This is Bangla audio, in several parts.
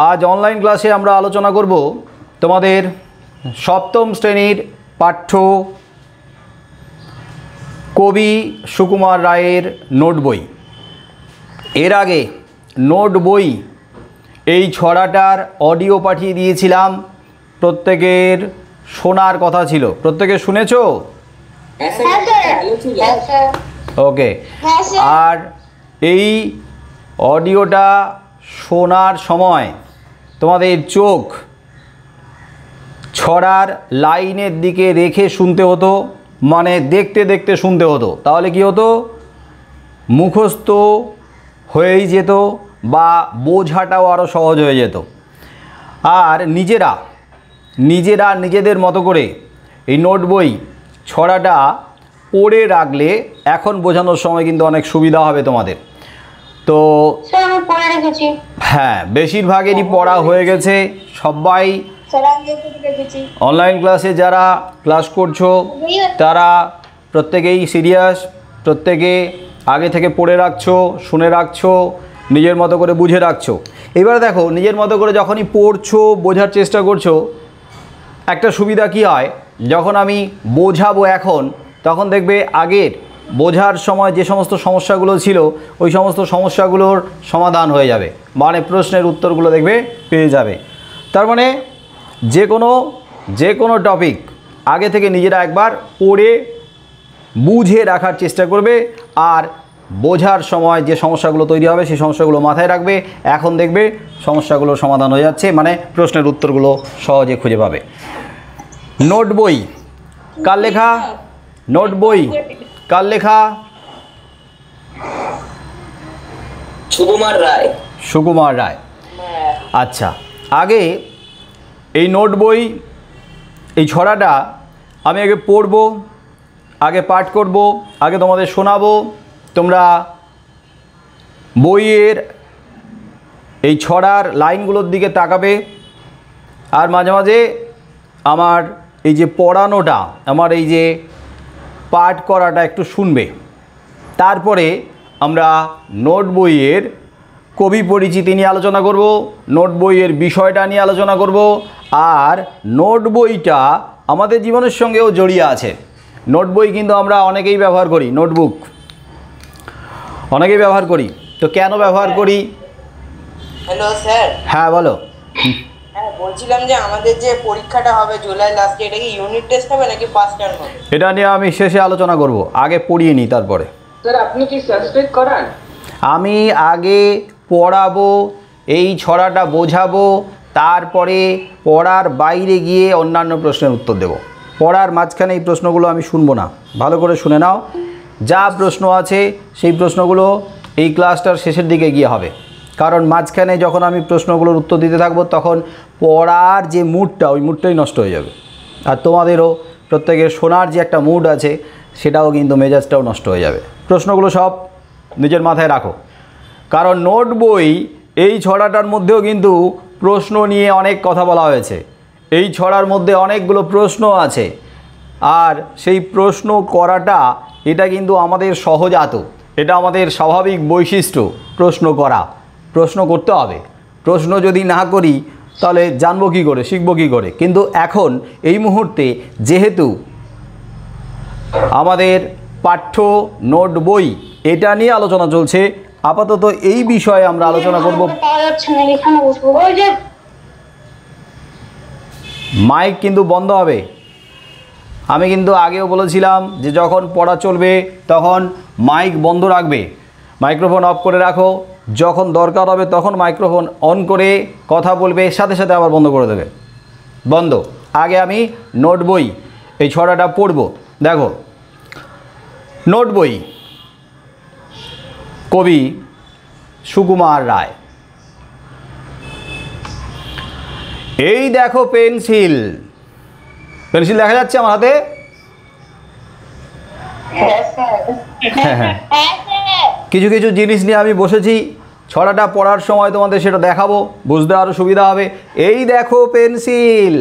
आज অনলাইন ক্লাসে আমরা আলোচনা করব তোমাদের সপ্তম শ্রেণীর পাঠ্য কবি সুকুমার রায়ের নোট বই। এর আগে নোট বই এই ছড়াটার অডিও পাঠিয়ে দিয়েছিলাম, প্রত্যেকের শোনার কথা ছিল। প্রত্যেকে শুনেছো? ওকে। আর এই অডিওটা শোনার সময় তোমাদের চোখ ছড়ার লাইনের দিকে রেখে শুনতে হতো, মানে দেখতে দেখতে শুনতে হতো। তাহলে কি হতো? মুখস্থ হয়েই যেত বা বোঝাটাও আরও সহজ হয়ে যেত। আর নিজেরা নিজেদের মতো করে এই নোট বই ছড়াটা পড়ে রাখলে এখন বোঝানোর সময় কিন্তু অনেক সুবিধা হবে তোমাদের। তো হ্যাঁ, বেশিরভাগেরই পড়া হয়ে গেছে। সবাই অনলাইন ক্লাসে যারা ক্লাস করছো তারা প্রত্যেকেই সিরিয়াস, প্রত্যেকে আগে থেকে পড়ে রাখছো, শুনে রাখছো, নিজের মতো করে বুঝে রাখছো। এবার দেখো, নিজের মতো করে যখনই পড়ছো, বোঝার চেষ্টা করছো, একটা সুবিধা কি হয়, যখন আমি বোঝাবো এখন, তখন দেখবে আগের বোঝার সময় যে সমস্ত সমস্যাগুলো ছিল ওই সমস্ত সমস্যাগুলোর সমাধান হয়ে যাবে, মানে প্রশ্নের উত্তরগুলো দেখবে পেয়ে যাবে। তার মানে যে কোনো টপিক আগে থেকে নিজেরা একবার পড়ে বুঝে রাখার চেষ্টা করবে, আর বোঝার সময় যে সমস্যাগুলো তৈরি হবে সেই সমস্যাগুলো মাথায় রাখবে। এখন দেখবে সমস্যাগুলোর সমাধান হয়ে যাচ্ছে, মানে প্রশ্নের উত্তরগুলো সহজে খুঁজে পাবে। নোট বই কার লেখা? নোট বই কার লেখা? সুকুমার রায়। আচ্ছা, আগে এই নোট বই এই ছড়াটা আমি আগে পড়ব, আগে পাঠ করব, আগে তোমাদের শোনাবো। তোমরা বইয়ের এই ছড়ার লাইনগুলোর দিকে তাকাবে, আর মাঝে মাঝে আমার এই যে পড়ানোটা, আমার এই যে পাঠ করাটা একটু শুনবে। তারপরে আমরা নোট বইয়ের কবি পরিচিতি নিয়ে আলোচনা করব, নোট বইয়ের বিষয়টা নিয়ে আলোচনা করব। আর নোট বইটা আমাদের জীবনের সঙ্গেও জড়িয়ে আছে। নোট বই কিন্তু আমরা অনেকেই ব্যবহার করি, নোটবুক অনেকেই ব্যবহার করি। তো কেন ব্যবহার করি? Hello sir. হ্যাঁ বলো। হ্যাঁ, বলছিলাম যে আমাদের যে পরীক্ষাটা হবে জুলাই লাস্টে, এটা কি ইউনিট টেস্ট হবে নাকি ফার্স্ট টার্ম হবে? এটা নিয়ে আমি শেষে আলোচনা করব, আগে পড়িয়ে নিই তারপরে। স্যার আপনি কি সাবস্ক্রাইব করান? আমি আগে পড়াবো, এই ছড়াটা বোঝাবো, তারপরে পড়ার বাইরে গিয়ে অন্যান্য প্রশ্নের উত্তর দেব। পড়ার মাঝখানে এই প্রশ্নগুলো আমি শুনবো না, ভালো করে শুনে নাও। যা প্রশ্ন আছে সেই প্রশ্নগুলো এই ক্লাসটার শেষের দিকে গিয়ে হবে, কারণ মাঝখানে যখন আমি প্রশ্নগুলোর উত্তর দিতে থাকবো তখন পড়ার যে মুডটা, ওই মুডটাই নষ্ট হয়ে যাবে। আর তোমাদেরও প্রত্যেকের শোনার যে একটা মুড আছে সেটাও কিন্তু মেজাজটাও নষ্ট হয়ে যাবে। প্রশ্নগুলো সব নিজের মাথায় রাখো, কারণ নোট বই এই ছড়াটার মধ্যেও কিন্তু প্রশ্ন নিয়ে অনেক কথা বলা হয়েছে। এই ছড়ার মধ্যে অনেকগুলো প্রশ্ন আছে, আর সেই প্রশ্ন করাটা এটা কিন্তু আমাদের সহজাত, এটা আমাদের স্বাভাবিক বৈশিষ্ট্য। প্রশ্ন করা, প্রশ্ন করতে হবে। প্রশ্ন যদি না করি তাহলে জানবো কী করে, শিখবো কী করে? কিন্তু এখন এই মুহূর্তে যেহেতু আমাদের পাঠ্য নোট বই এটা নিয়ে আলোচনা চলছে, আপাতত এই বিষয়ে আমরা আলোচনা করব। মাইক কিন্তু বন্ধ হবে। আমি কিন্তু আগেও বলেছিলাম যে যখন পড়া চলবে তখন মাইক বন্ধ রাখবে, মাইক্রোফোন অফ করে রাখো। যখন দরকার হবে তখন মাইক্রোফোন অন করে কথা বলবে, সাথে সাথে আবার বন্ধ করে দেবে। বন্ধ। আগে আমি নোট বই এই ছড়াটা পড়ব। দেখো, নোট বই কবি সুকুমার রায়। এই দেখো পেন্সিল, পেন্সিল দেখা যাচ্ছে আমার হাতে? কিছু কিছু জিনিস নিয়ে আমি বসেছি, ছড়াটা পড়ার সময় তোমাদের সেটা দেখাবো, বুঝতে আরও সুবিধা হবে। এই দেখো পেন্সিল,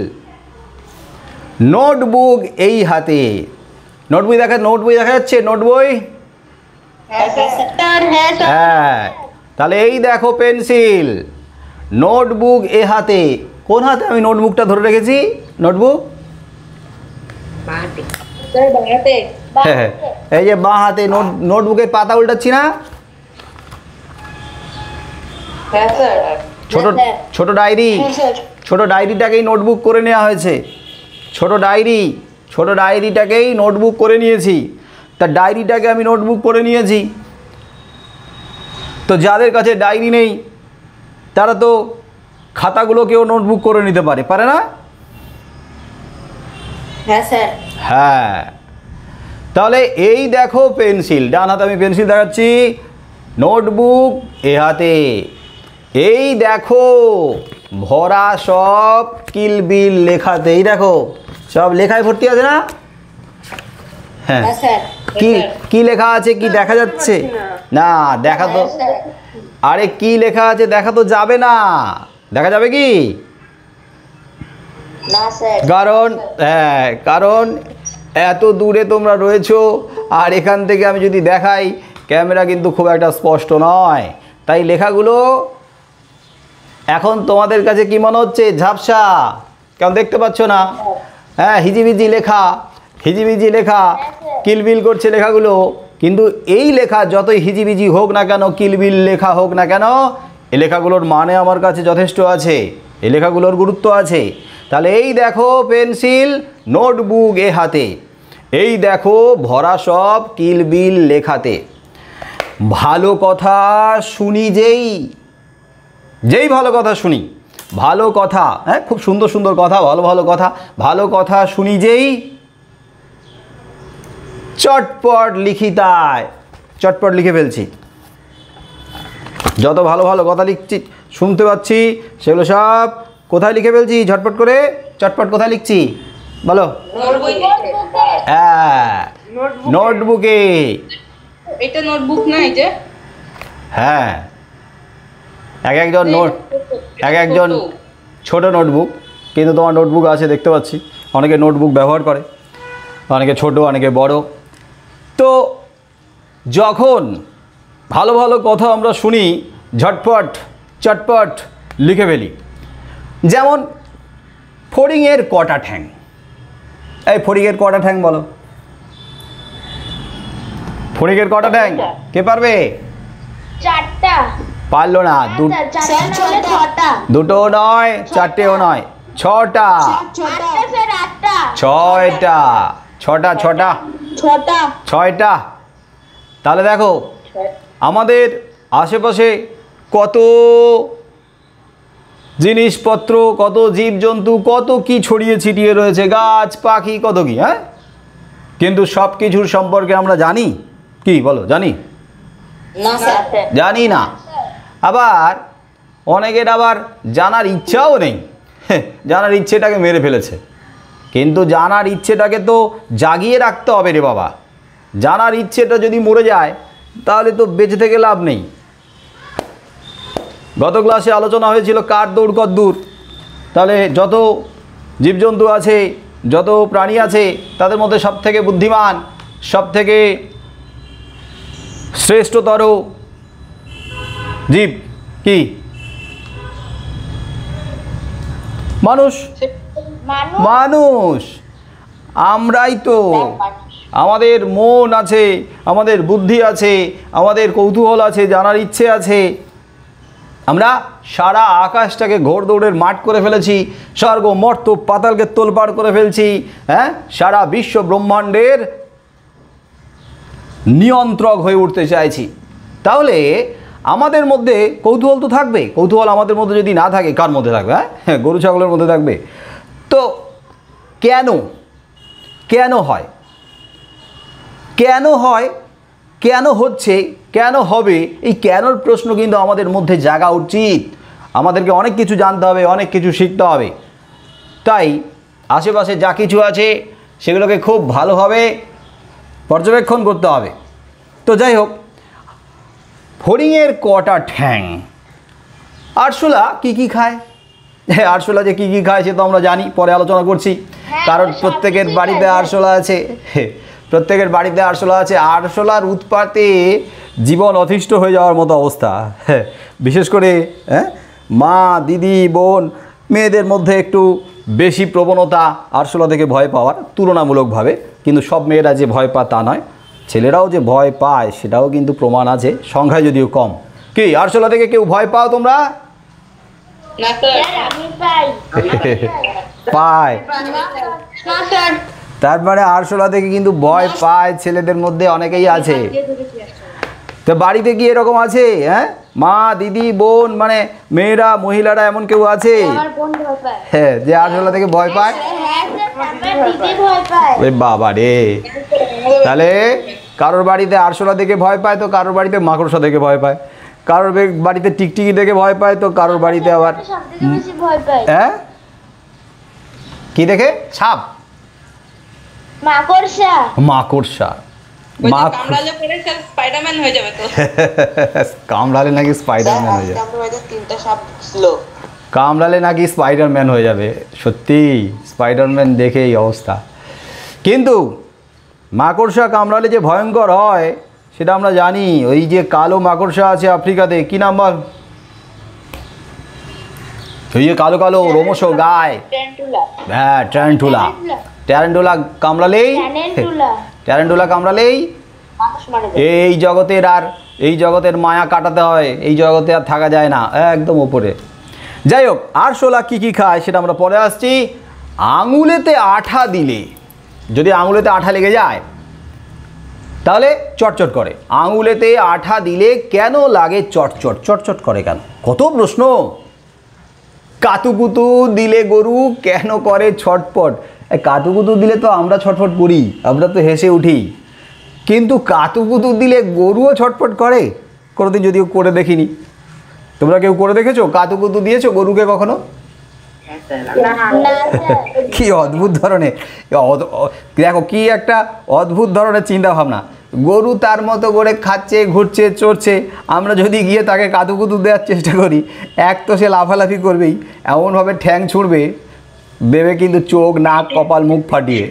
নোটবুক এই হাতে। নোট বই দেখা যাচ্ছে? নোট বই, হ্যাঁ। তাহলে এই দেখো পেন্সিল, নোটবুক এ হাতে। কোন হাতে আমি নোটবুকটা ধরে রেখেছি? নোটবুক স্যার বাড়াতে। হ্যাঁ, এই যে বাঁ হাতে নোটবুকের পাতা উল্টাচ্ছি না? হ্যাঁ স্যার। ছোট ছোট ডায়েরি, ছোট ডায়েরিটাকেই নোটবুক করে নেওয়া হয়েছে। ছোট ডায়েরিটাকেই নোটবুক করে নিয়েছি। তা ডায়েরিটাকে আমি নোটবুক করে নিয়েছি। তো যাদের কাছে ডায়েরি নেই তারা তো খাতাগুলোকেও নোটবুক করে নিতে পারে না? হ্যাঁ স্যার। হ্যাঁ, তাহলে এই দেখো পেন্সিল, ডান হাতে আমি পেন্সিল দেখাচ্ছি, নোটবুক এ হাতে। এই দেখো ভরা সব কিলবিল লেখাতে, এই দেখো সব লেখায় ভর্তি আছে না? হ্যাঁ, কি কি লেখা আছে কি দেখা যাচ্ছে না? দেখা তো, আরে কি লেখা আছে দেখা তো যাবে না। দেখা যাবে কি? না স্যার। কারণ এত দূরে তোমরা রয়েছো, আর এখান থেকে আমি যদি দেখাই ক্যামেরা কিন্তু খুব একটা স্পষ্ট নয়, তাই লেখাগুলো এখন তোমাদের কাছে কি মনে হচ্ছে? ঝাপসা, কেমন দেখতে পাচ্ছ না? হ্যাঁ, হিজিবিজি লেখা, কিলবিল করছে লেখাগুলো। কিন্তু এই লেখা যতই হিজিবিজি হোক না কেন, কিলবিল লেখা হোক না কেন, এই লেখাগুলোর মানে আমার কাছে যথেষ্ট আছে, এই লেখাগুলোর গুরুত্ব আছে। তাহলে এই দেখো পেন্সিল, নোটবুক এ হাতে। এই দেখো ভরা সব কিলবিল লেখাতে। ভালো কথা শুনি যেই ভালো কথা শুনি, ভালো কথা, হ্যাঁ খুব সুন্দর সুন্দর কথা, ভালো কথা শুনি যেই, চটপট লিখি তাই, চটপট লিখে ফেলছি। যত ভালো কথা লিখছি, শুনতে পাচ্ছি, সেগুলো সব কোথায় লিখে ফেলছি ঝটপট করে। চটপট কোথায় লিখছি বলো? হ্যাঁ, নোটবুকে। এটা নোটবুক না? এই যে হ্যাঁ, এক একজন ছোট নোটবুক, কিন্তু তোমার নোটবুক আছে দেখতে পাচ্ছি। অনেকে নোটবুক ব্যবহার করে, অনেকে ছোট, অনেকে বড়। তো যখন ভালো কথা আমরা শুনি, চটপট লিখে ফেলি। যেমন ফড়িংয়ের কটা ঠ্যাং? এই ফড়িংয়ের কটা ঠ্যাং বলো? ফড়িংয়ের কটা ঠ্যাং কে পারবে? চারটা। পারলো না। দুটো নয়, চারটেও নয়, ছটা। ছয়টা। তাহলে দেখো আমাদের আশেপাশে কত জিনিসপত্র, কত জীবজন্তু, কত কি ছড়িয়ে ছিটিয়ে রয়েছে, গাছ পাখি, কত কি। হ্যাঁ, কিন্তু সব কিছুর সম্পর্কে আমরা জানি কি বলো? জানি না। আবার অনেকের আবার জানার ইচ্ছাও নেই, জানার ইচ্ছেটাকে মেরে ফেলেছে। কিন্তু জানার ইচ্ছেটাকে তো জাগিয়ে রাখতে হবে রে বাবা। জানার ইচ্ছেটা যদি মরে যায় তাহলে তো বেঁচে থেকে লাভ নেই। গত ক্লাসে আলোচনা হয়েছিল কার দৌড় কত দূর। তাহলে যত জীবজন্তু আছে, যত প্রাণী আছে, তাদের মধ্যে সবথেকে বুদ্ধিমান, সবথেকে শ্রেষ্ঠতর জীব কি? মানুষ। আমরাই তো। আমাদের মন আছে, আমাদের বুদ্ধি আছে, আমাদের কৌতূহল আছে, জানার ইচ্ছে আছে। আমরা সারা আকাশটাকে ঘোড়দৌড়ের মাঠ করে ফেলেছি, স্বর্গ মর্ত পাতালকে তোলপাড় করে ফেলছি। হ্যাঁ, সারা বিশ্ব ব্রহ্মাণ্ডের নিয়ন্ত্রক হয়ে উঠতে চাইছি। তাহলে আমাদের মধ্যে কৌতূহল তো থাকবে। কৌতূহল আমাদের মধ্যে যদি না থাকে, কার মধ্যে থাকবে? হ্যাঁ, গরু ছাগলের মধ্যে থাকবে। তো কেন হয়, কেন হচ্ছে, কেন হবে, এই কেনর প্রশ্ন কিন্তু আমাদের মধ্যে জাগা উচিত। আমাদেরকে অনেক কিছু জানতে হবে, অনেক কিছু শিখতে হবে। তাই আশেপাশে যা কিছু আছে সেগুলোকে খুব ভালোভাবে পর্যবেক্ষণ করতে হবে। তো যাই হোক, ফড়িংয়ের কটা ঠ্যাং? আরশোলা কি খায়? আরশোলা যে কি খায় সে তো আমরা জানি, পরে আলোচনা করছি। কারণ প্রত্যেকের বাড়িতে আরশোলা আছে, আরশোলার উৎপাতে জীবন অতিষ্ঠ হয়ে যাওয়ার মতো অবস্থা। বিশেষ করে মা, দিদি, বোন, মেয়েদের মধ্যে একটু বেশি প্রবণতা আরশোলা থেকে ভয় পাওয়ার তুলনামূলকভাবে, কিন্তু সব মেয়েরা যে ভয় পায় তা নয়, ছেলেরাও যে ভয় পায় সেটাও কিন্তু প্রমাণ আছে, সংখ্যায় যদিও কম। কি আরশোলা থেকে কেউ ভয় পাও তোমরা? না স্যার। আমি পাই। পায়। না স্যার। তার মানে আরশোলা থেকে কিন্তু ভয় পায় ছেলেদের মধ্যে অনেকেই আছে। তো বাড়িতে কি এরকম আছে? হ্যাঁ, মা, দিদি, বোন, মানে মেয়েরা, মহিলারা এমন কেউ আছে? আমার বোন ভয় পায়। হ্যাঁ, যে আরশোলা থেকে ভয় পায়? হ্যাঁ স্যার, আমার দিদি ভয় পায়। ওই বাবা রে, তাহলে কারোর বাড়িতে আরশোলা দেখে ভয় পায় তো কারোর বাড়িতে মাকড়সা দেখে ভয় পায়, কারোর বাড়িতে টিকটিকি দেখে ভয় পায় তো কারোর বাড়িতে আবার সবথেকে বেশি ভয় পায় হ্যাঁ কি দেখে? সাপ, মাকড়সা। মাকড়সা। কামড়ালে পরে স্যার স্পাইডারম্যান হয়ে যাবে তো। কামড়ালে নাকি স্পাইডারম্যান হয়ে যাবে? আমাদের বাড়িতে 3টা সাপ ছিল। কামড়ালে নাকি স্পাইডারম্যান হয়ে যাবে? সত্যি স্পাইডারম্যান দেখে এই অবস্থা। কিন্তু মাকড়সা কামড়ালে যে ভয়ঙ্কর হয় সেটা আমরা জানি। ওই যে কালো মাকড়সা আছে আফ্রিকাতে, কি নাম বল? ওই যে কালো কালো রোমশ গায়, ট্যান্টুলা। হ্যাঁ ট্যারেন্টুলা। ট্যারেন্টুলা কামড়ালেই ট্যান্টুলা। ট্যারেন্টুলা কামড়ালেই মানুষ মারা যায়। এই জগতের মায়া কাটাতে হয়, এই জগতে আর থাকা যায় না, একদম ওপরে। যাই হোক, আরশোলা কী কী খায় সেটা আমরা পরে আসছি। আঙুলেতে আঠা দিলে, যদি আঙুলেতে আঠা লেগে যায় তাহলে চটচট করে। আঙুলেতে আঠা দিলে কেন লাগে চটচট? চটচট করে কেন? কত প্রশ্ন। কাতুকুতু দিলে গরু কেন করে ছটপট? কাতুকুতু দিলে তো আমরা ছটফট করি, আমরা তো হেসে উঠি, কিন্তু কাতুকুতু দিলে গরুও ছটফট করে? কোনোদিন যদিও করে দেখিনি। তোমরা কেউ করে দেখেছো? কাতুকুতু দিয়েছো গরুকে কখনো? না স্যার। কি অদ্ভুত ধরনের, দেখো কি একটা অদ্ভুত ধরনের চিন্তা ভাবনা। গরু তার মতো করে খাচ্ছে, ঘুরছে, চড়ছে, আমরা যদি গিয়ে তাকে কাতুকুতু দেওয়ার চেষ্টা করি, এক তো সে লাফালাফি করবেই, এমনভাবে ঠ্যাং ছুঁড়বে, দেবে কিন্তু চোখ, নাক, কপাল, মুখ ফাটিয়ে।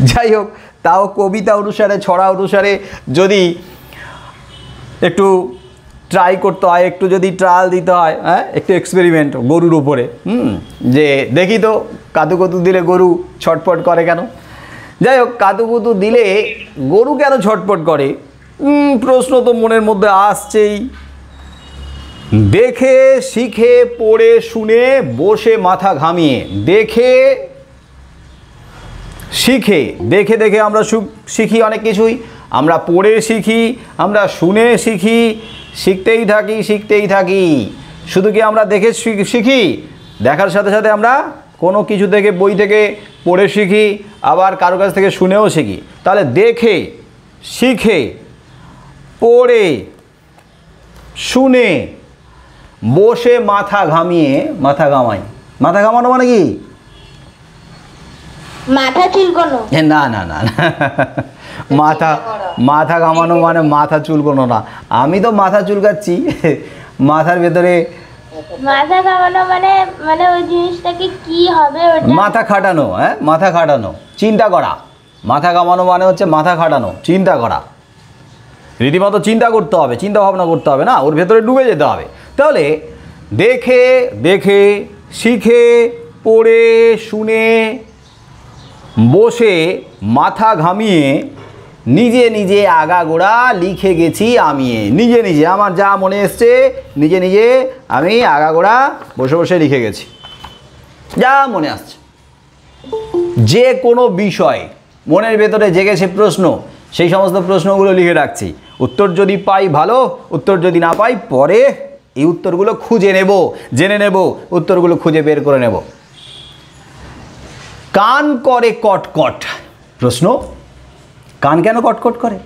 যাই হোক, তাও কবিতা অনুসারে, ছড়া অনুসারে যদি একটু ট্রাই করতে হয়, একটু যদি ট্রায়াল দিতে হয়, হ্যাঁ, একটু এক্সপেরিমেন্ট গরুর উপরে, যে দেখি তো কাতুকুতু দিলে গরু ছটপট করে কেন। যাই হোক, কাতুকুতু দিলে গরু কেন ছটপট করে, প্রশ্ন তো মনের মধ্যে আসছেই। দেখে শিখে পড়ে শুনে বসে মাথা ঘামিয়ে। দেখে শিখে, দেখে দেখে আমরা শিখি অনেক কিছুই, আমরা পড়ে শিখি, আমরা শুনে শিখি, শিখতেই থাকি, শিখতেই থাকি। শুধু কি আমরা দেখে শিখি? দেখার সাথে সাথে আমরা কোনো কিছু থেকে, বই থেকে পড়ে শিখি, আবার কারো কাছ থেকে শুনেও শিখি। তাহলে দেখে শিখে পড়ে শুনে বসে মাথা ঘামিয়ে, মাথা ঘামাই। মাথা ঘামানো মানে কি? মাথা চুলকানো। না না না না, মাথা ঘামানো মানে মাথা চুলকানো না। আমি তো মাথা চুলকাচ্ছি, মাথার ভেতরে মাথা ঘামানো মানে মানে ওই জিনিসটাকে কি হবে ওটা? মাথা খাটানো। হ্যাঁ, মাথা খাটানো, চিন্তা করা। মাথা ঘামানো মানে হচ্ছে মাথা খাটানো, চিন্তা করা। রীতিমতো চিন্তা করতে হবে, চিন্তা ভাবনা করতে হবে, না ওর ভেতরে ডুবে যেতে হবে। তাহলে দেখে দেখে শিখে পড়ে শুনে বসে মাথা ঘামিয়ে নিজে নিজে আগাগোড়া লিখে গেছি আমি। নিজে নিজে আমার যা মনে এসছে নিজে নিজে আমি আগাগোড়া বসে বসে লিখে গেছি, যা মনে আসছে। যে কোনো বিষয় মনের ভেতরে জেগেছে প্রশ্ন, সেই সমস্ত প্রশ্নগুলো লিখে রাখছি। উত্তর যদি পাই ভালো, উত্তর যদি না পাই পরে এই উত্তরগুলো খুঁজে নেব, জেনে নেব, উত্তরগুলো খুঁজে বের করে নেব। কান করে কটকট। প্রশ্ন, কান কেন কটকট করে?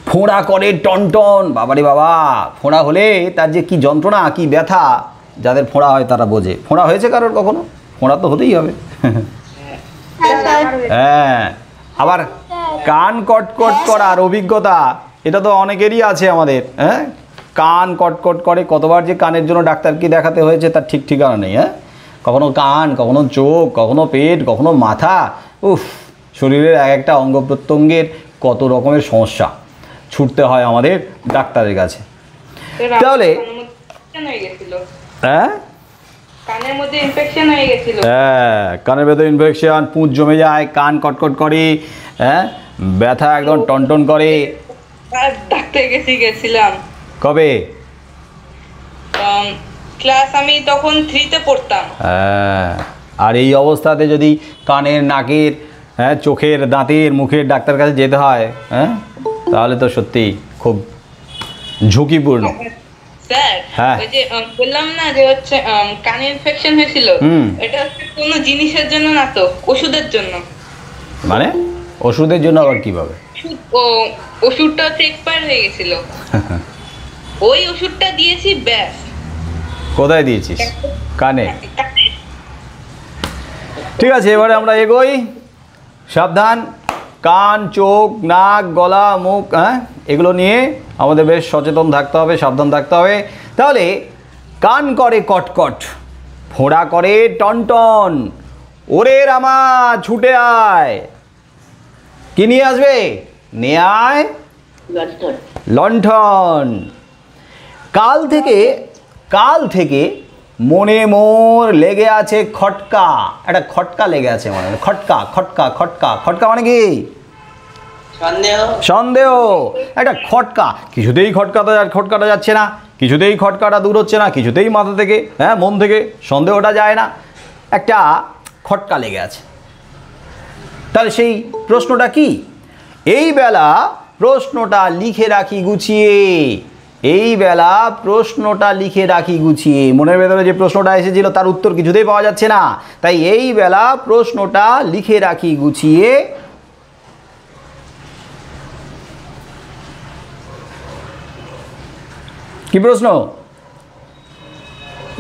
ফোঁড়া করে টনটন। বাবারে বাবা, ফোঁড়া হলে তার যে কি যন্ত্রণা, কি ব্যথা, যাদের ফোঁড়া হয় তারা বোঝে। ফোঁড়া হয়েছে কারোর কখনো? ফোঁড়া তো হতেই হবে। হ্যাঁ, আবার কান কটকট করার অভিজ্ঞতা এটা তো অনেকেরই আছে আমাদের। হ্যাঁ, কান কটকট করে, কতবার যে কানের জন্য ডাক্তারকে দেখাতে হয়েছে তার ঠিক ঠিকানা নেই। হ্যাঁ, কখনো কান, কখনো চোখ, কখনো পেট, কখনো মাথা। উফ, শরীরের এক একটা অঙ্গ প্রত্যঙ্গের কত রকমের সমস্যা, ছুটতে হয় আমাদের ডাক্তারের কাছে। তাহলে ইনফেকশন হয়ে গেছিল, হ্যাঁ কানের মধ্যে ইনফেকশন হয়ে গেছিল। হ্যাঁ, কানের ভেতরে ইনফেকশন, পুঁজ জমে যায়, কান কটকট করে, হ্যাঁ, ব্যথা একদম টনটন করে। আর ডাক্তার গেছিলাম। কবে? ক্লাস আমি তখন 3-তে পড়তাম। হ্যাঁ, আর এই অবস্থাতে যদি কানের, নাকের, হ্যাঁ, চোখের, দাঁতের, মুখের ডাক্তার কাছে যেতে হয়, হ্যাঁ, তাহলে তো সত্যি খুব ঝুঁকিপূর্ণ। স্যার, হ্যাঁ। ওই যে বললাম না যে হচ্ছে কানে ইনফেকশন হয়েছিল, এটা হচ্ছে কোনো জিনিসের জন্য না তো, ওষুধের জন্য। মানে ওষুধের জন্য আবার কিভাবে? ওষুধটা হচ্ছে এক্সপায়ার হয়ে গেছিল, ওই ওষুধটা দিয়েছি, ব্যাস। কোথায় দিয়েছিস? কানে। ঠিক আছে, এবারে আমরা এগোই। সাবধান, কান, চোখ, নাক, গলা, মুখ, হ্যাঁ, এগুলো নিয়ে আমাদের বেশ সচেতন থাকতে হবে, সাবধান থাকতে হবে। তাহলে কান করে কটকট, ফোঁড়া করে টনটন, ওরে রামা ছুটে আয়, কি নিয়ে আসবে? নিয়ে আয় লণ্ঠন। কাল থেকে মনে মোর লেগে আছে খটকা, একটা খটকা লেগে আছে মনে, খটকা খটকা খটকা খটকা মানে কি? সন্দেহ। একটা খটকা, কিছুতেই খটকাটা যাচ্ছে না, কিছুতেই খটকাটা দূর হচ্ছে না, কিছুতেই মাথা থেকে, হ্যাঁ, মন থেকে সন্দেহটা যায় না, একটা খটকা লেগে আছে। তাহলে সেই প্রশ্নটা কি? এই বেলা প্রশ্নটা লিখে রাখি গুছিয়ে, মনের ভেতরে যে প্রশ্নটা এসেছিল তার উত্তর কিছুতেই পাওয়া যাচ্ছে না, তাই এই বেলা প্রশ্নটা লিখে রাখি গুছিয়ে। কি প্রশ্ন?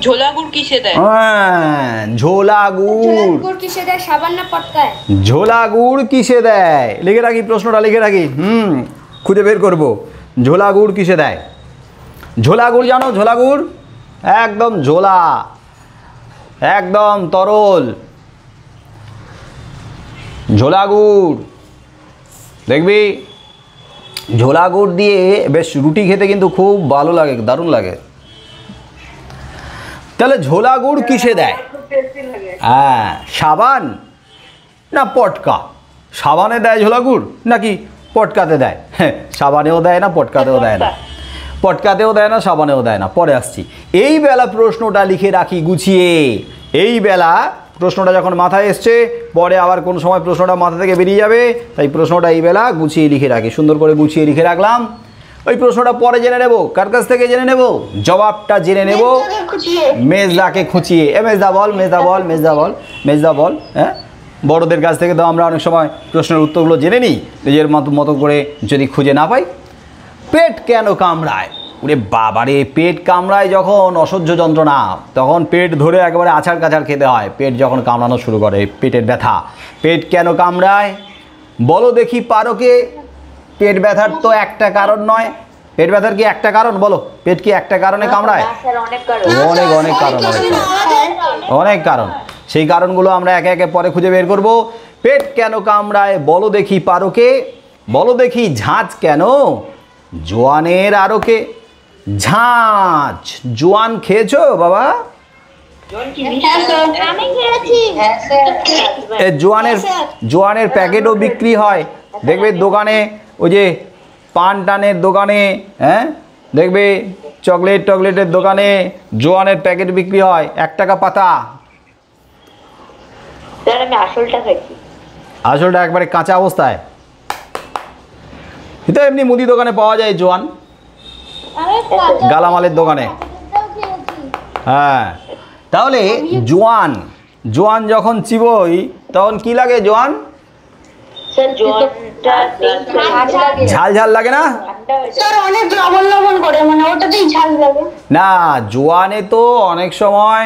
ঝোলা গুড় কিসে দেয়? হ্যাঁ, ঝোলা গুড় কিসে দেয়? সাবান না পটকায়? ঝোলা গুড় কিসে দেয়? লিখে রাখি, প্রশ্নটা লিখে রাখি, খুঁজে বের করব। ঝোলা গুড় কিসে দেয়? ঝোলা গুড় জানো? ঝোলা গুড় একদম ঝোলা, একদম তরল ঝোলা গুড়। দেখবি ঝোলা গুড় দিয়ে বেশ রুটি খেতে কিন্তু খুব ভালো লাগে, দারুণ লাগে। তাহলে ঝোলা গুড় কিসে দেয়? হ্যাঁ, সাবান না পটকা? সাবানে দেয় ঝোলা গুড় নাকি পটকাতে দেয়? হ্যাঁ, সাবানেও দেয় না, পটকাতেও দেয় না, পটকাতেও দেয় না, সাবানেও দেয় না। পরে আসছি। এই বেলা প্রশ্নটা লিখে রাখি গুছিয়ে। এই বেলা প্রশ্নটা যখন মাথায় এসছে, পরে আবার কোন সময় প্রশ্নটা মাথা থেকে বেরিয়ে যাবে, তাই প্রশ্নটা এই বেলা গুছিয়ে লিখে রাখি। সুন্দর করে গুছিয়ে লিখে রাখলাম। ওই প্রশ্নটা পরে জেনে নেব, কার কাছ থেকে জেনে নেব? জবাবটা জেনে নেব মেজদাকে খুঁচিয়ে। মেজদা বল, মেজদা বল, মেজদা বল, মেজদা বল। হ্যাঁ, বড়দের কাছ থেকে তো আমরা অনেক সময় প্রশ্নের উত্তরগুলো জেনে নিই, নিজের মতো করে যদি খুঁজে না পাই। পেট কেন কামড়ায়? ওরে বাবারে, পেট কামড়ায় যখন অসহ্য যন্ত্রণা, তখন পেট ধরে একেবারে আছাড় কাছাড় খেতে হয়। পেট যখন কামড়ানো শুরু করে, পেটের ব্যথা। পেট কেন কামড়ায় বলো দেখি পারোকে? পেট ব্যথার তো একটা কারণ নয়। পেট ব্যথার কি একটা কারণ? বলো, পেট কি একটা কারণে কামড়ায়? অনেক কারণ, অনেক কারণ। সেই কারণগুলো আমরা একে একে পরে খুঁজে বের করব। পেট কেন কামড়ায় বলো দেখি পারোকে? বলো দেখি ঝাঁঝ কেন জোয়ানের আরোকে? ঝাঁঝ, জোয়ান খেয়েছো বাবা? জোয়ানের প্যাকেটও বিক্রি হয়, দেখবে দোকানে, ওই যে পান টানের দোকানে, হ্যাঁ, দেখবে চকলেটের দোকানে জোয়ানের প্যাকেট বিক্রি হয়, 1 টাকা পাতা। আমি আসলটা খাইছি। আসলটা একবারে কাঁচা অবস্থায়? এটা এমনি মুদি দোকানে পাওয়া যায় জোয়ান, গালামালের দোকানে। হ্যাঁ, তাহলে জোয়ান যখন চিবোই তখন কি লাগে? জোয়ান ঝাল ঝাল লাগে না? না, জোয়ানে তো অনেক সময়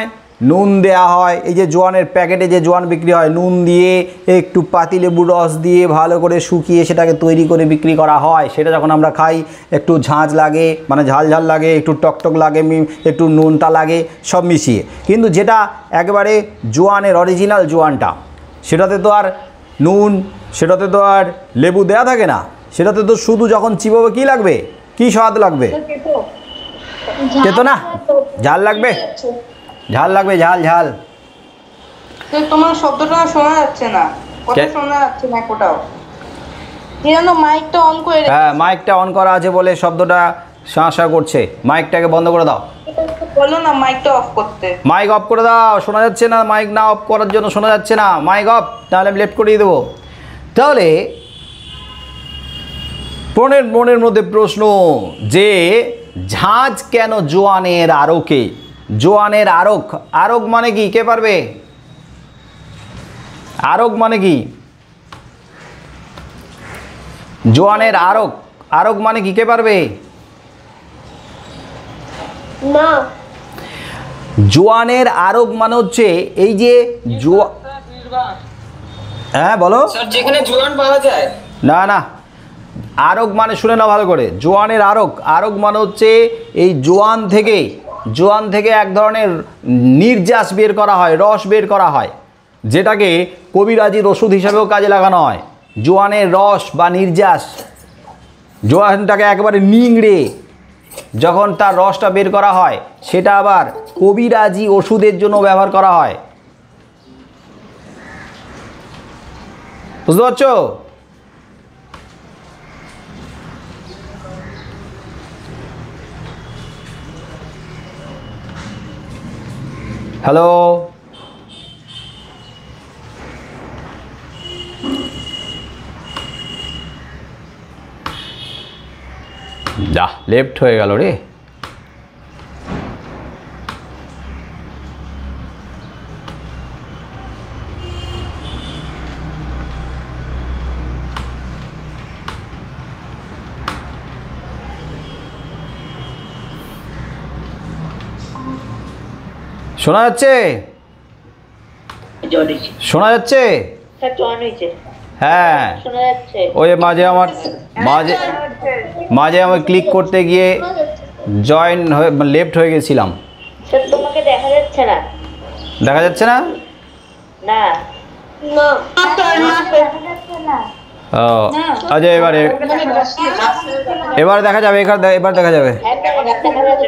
নুন দেয়া হয়। এই যে জোয়ানের প্যাকেটে যে জোয়ান বিক্রি হয়, নুন দিয়ে একটু পাতিলেবুর রস দিয়ে ভালো করে শুকিয়ে সেটাকে তৈরি করে বিক্রি করা হয়। সেটা যখন আমরা খাই একটু ঝাঁঝ লাগে, মানে ঝাল ঝাল লাগে, একটু টকটক লাগে, একটু নুনটা লাগে, সব মিশিয়ে। কিন্তু যেটা একেবারে জোয়ানের অরিজিনাল জোয়ানটা, সেটাতে তো আর নুন, সেটাতে তো আর লেবু দেয়া থাকে না। সেটাতে তো শুধু যখন চিবোবে কী লাগবে? কী স্বাদ লাগবে? তেতো না, ঝাল লাগবে, ঝাল লাগবে, ঝাল ঝাল। তো তোমার শব্দটা শোনা যাচ্ছে না, কথা কে- শোনা যাচ্ছে না কোটাও। কি জানো, মাইকটা অন করে হ্যাঁ, মাইকটা অন করা আছে বলে শব্দটা শাঁসা করছে। মাইকটাকে বন্ধ করে দাও। বলো না মাইকটা অফ করতে। মাইক অফ করে দাও, শোনা যাচ্ছে না। মাইক না অফ করার জন্য শোনা যাচ্ছে না। মাইক অফ, তাহলে আমি লেফট করিয়ে দেবো। তাহলে মনের মধ্যে প্রশ্ন যে ঝাঁজ কেন জোয়ানের আরকে? জোয়ানের আরক, আরক মানে কি? কে পারবে? আরক মানে কি? জোয়ানের আরক, আরক মানে কি? কে পারবে? না জোয়ানের আরক মানে হচ্ছে এই যে হ্যাঁ বলো স্যার যেখানে জোয়ান পাওয়া যায়। না না, আরক মানে শুনে না ভালো করে। জোয়ানের আরক, আরক মানে হচ্ছে এই জোয়ান থেকে এক ধরনের নির্যাস বের করা হয়, রস বের করা হয়, যেটাকে কবিরাজির ওষুধ হিসাবেও কাজে লাগানো হয়। জোয়ানের রস বা নির্যাস, জোয়ানটাকে একেবারে নিংড়ে যখন তার রসটা বের করা হয়, সেটা আবার কবিরাজি ওষুধের জন্য ব্যবহার করা হয়। বুঝতে পারছো? হ্যালো, যা লেফট হয়ে গেল রে। শোনা যাচ্ছে? শোনা যাচ্ছে? স্যার জয়েন হয়েছে, হ্যাঁ, শোনা যাচ্ছে। ওই মাঝে আমার ক্লিক করতে গিয়ে জয়েন হয়ে লেফট হয়ে গেছিলাম। স্যার তোমাকে দেখা যাচ্ছে না। দেখা যাচ্ছে না? না না ও আচ্ছা, এবার দেখা যাবে, এবার দেখা যাবে। হ্যাঁ দেখা যাচ্ছে।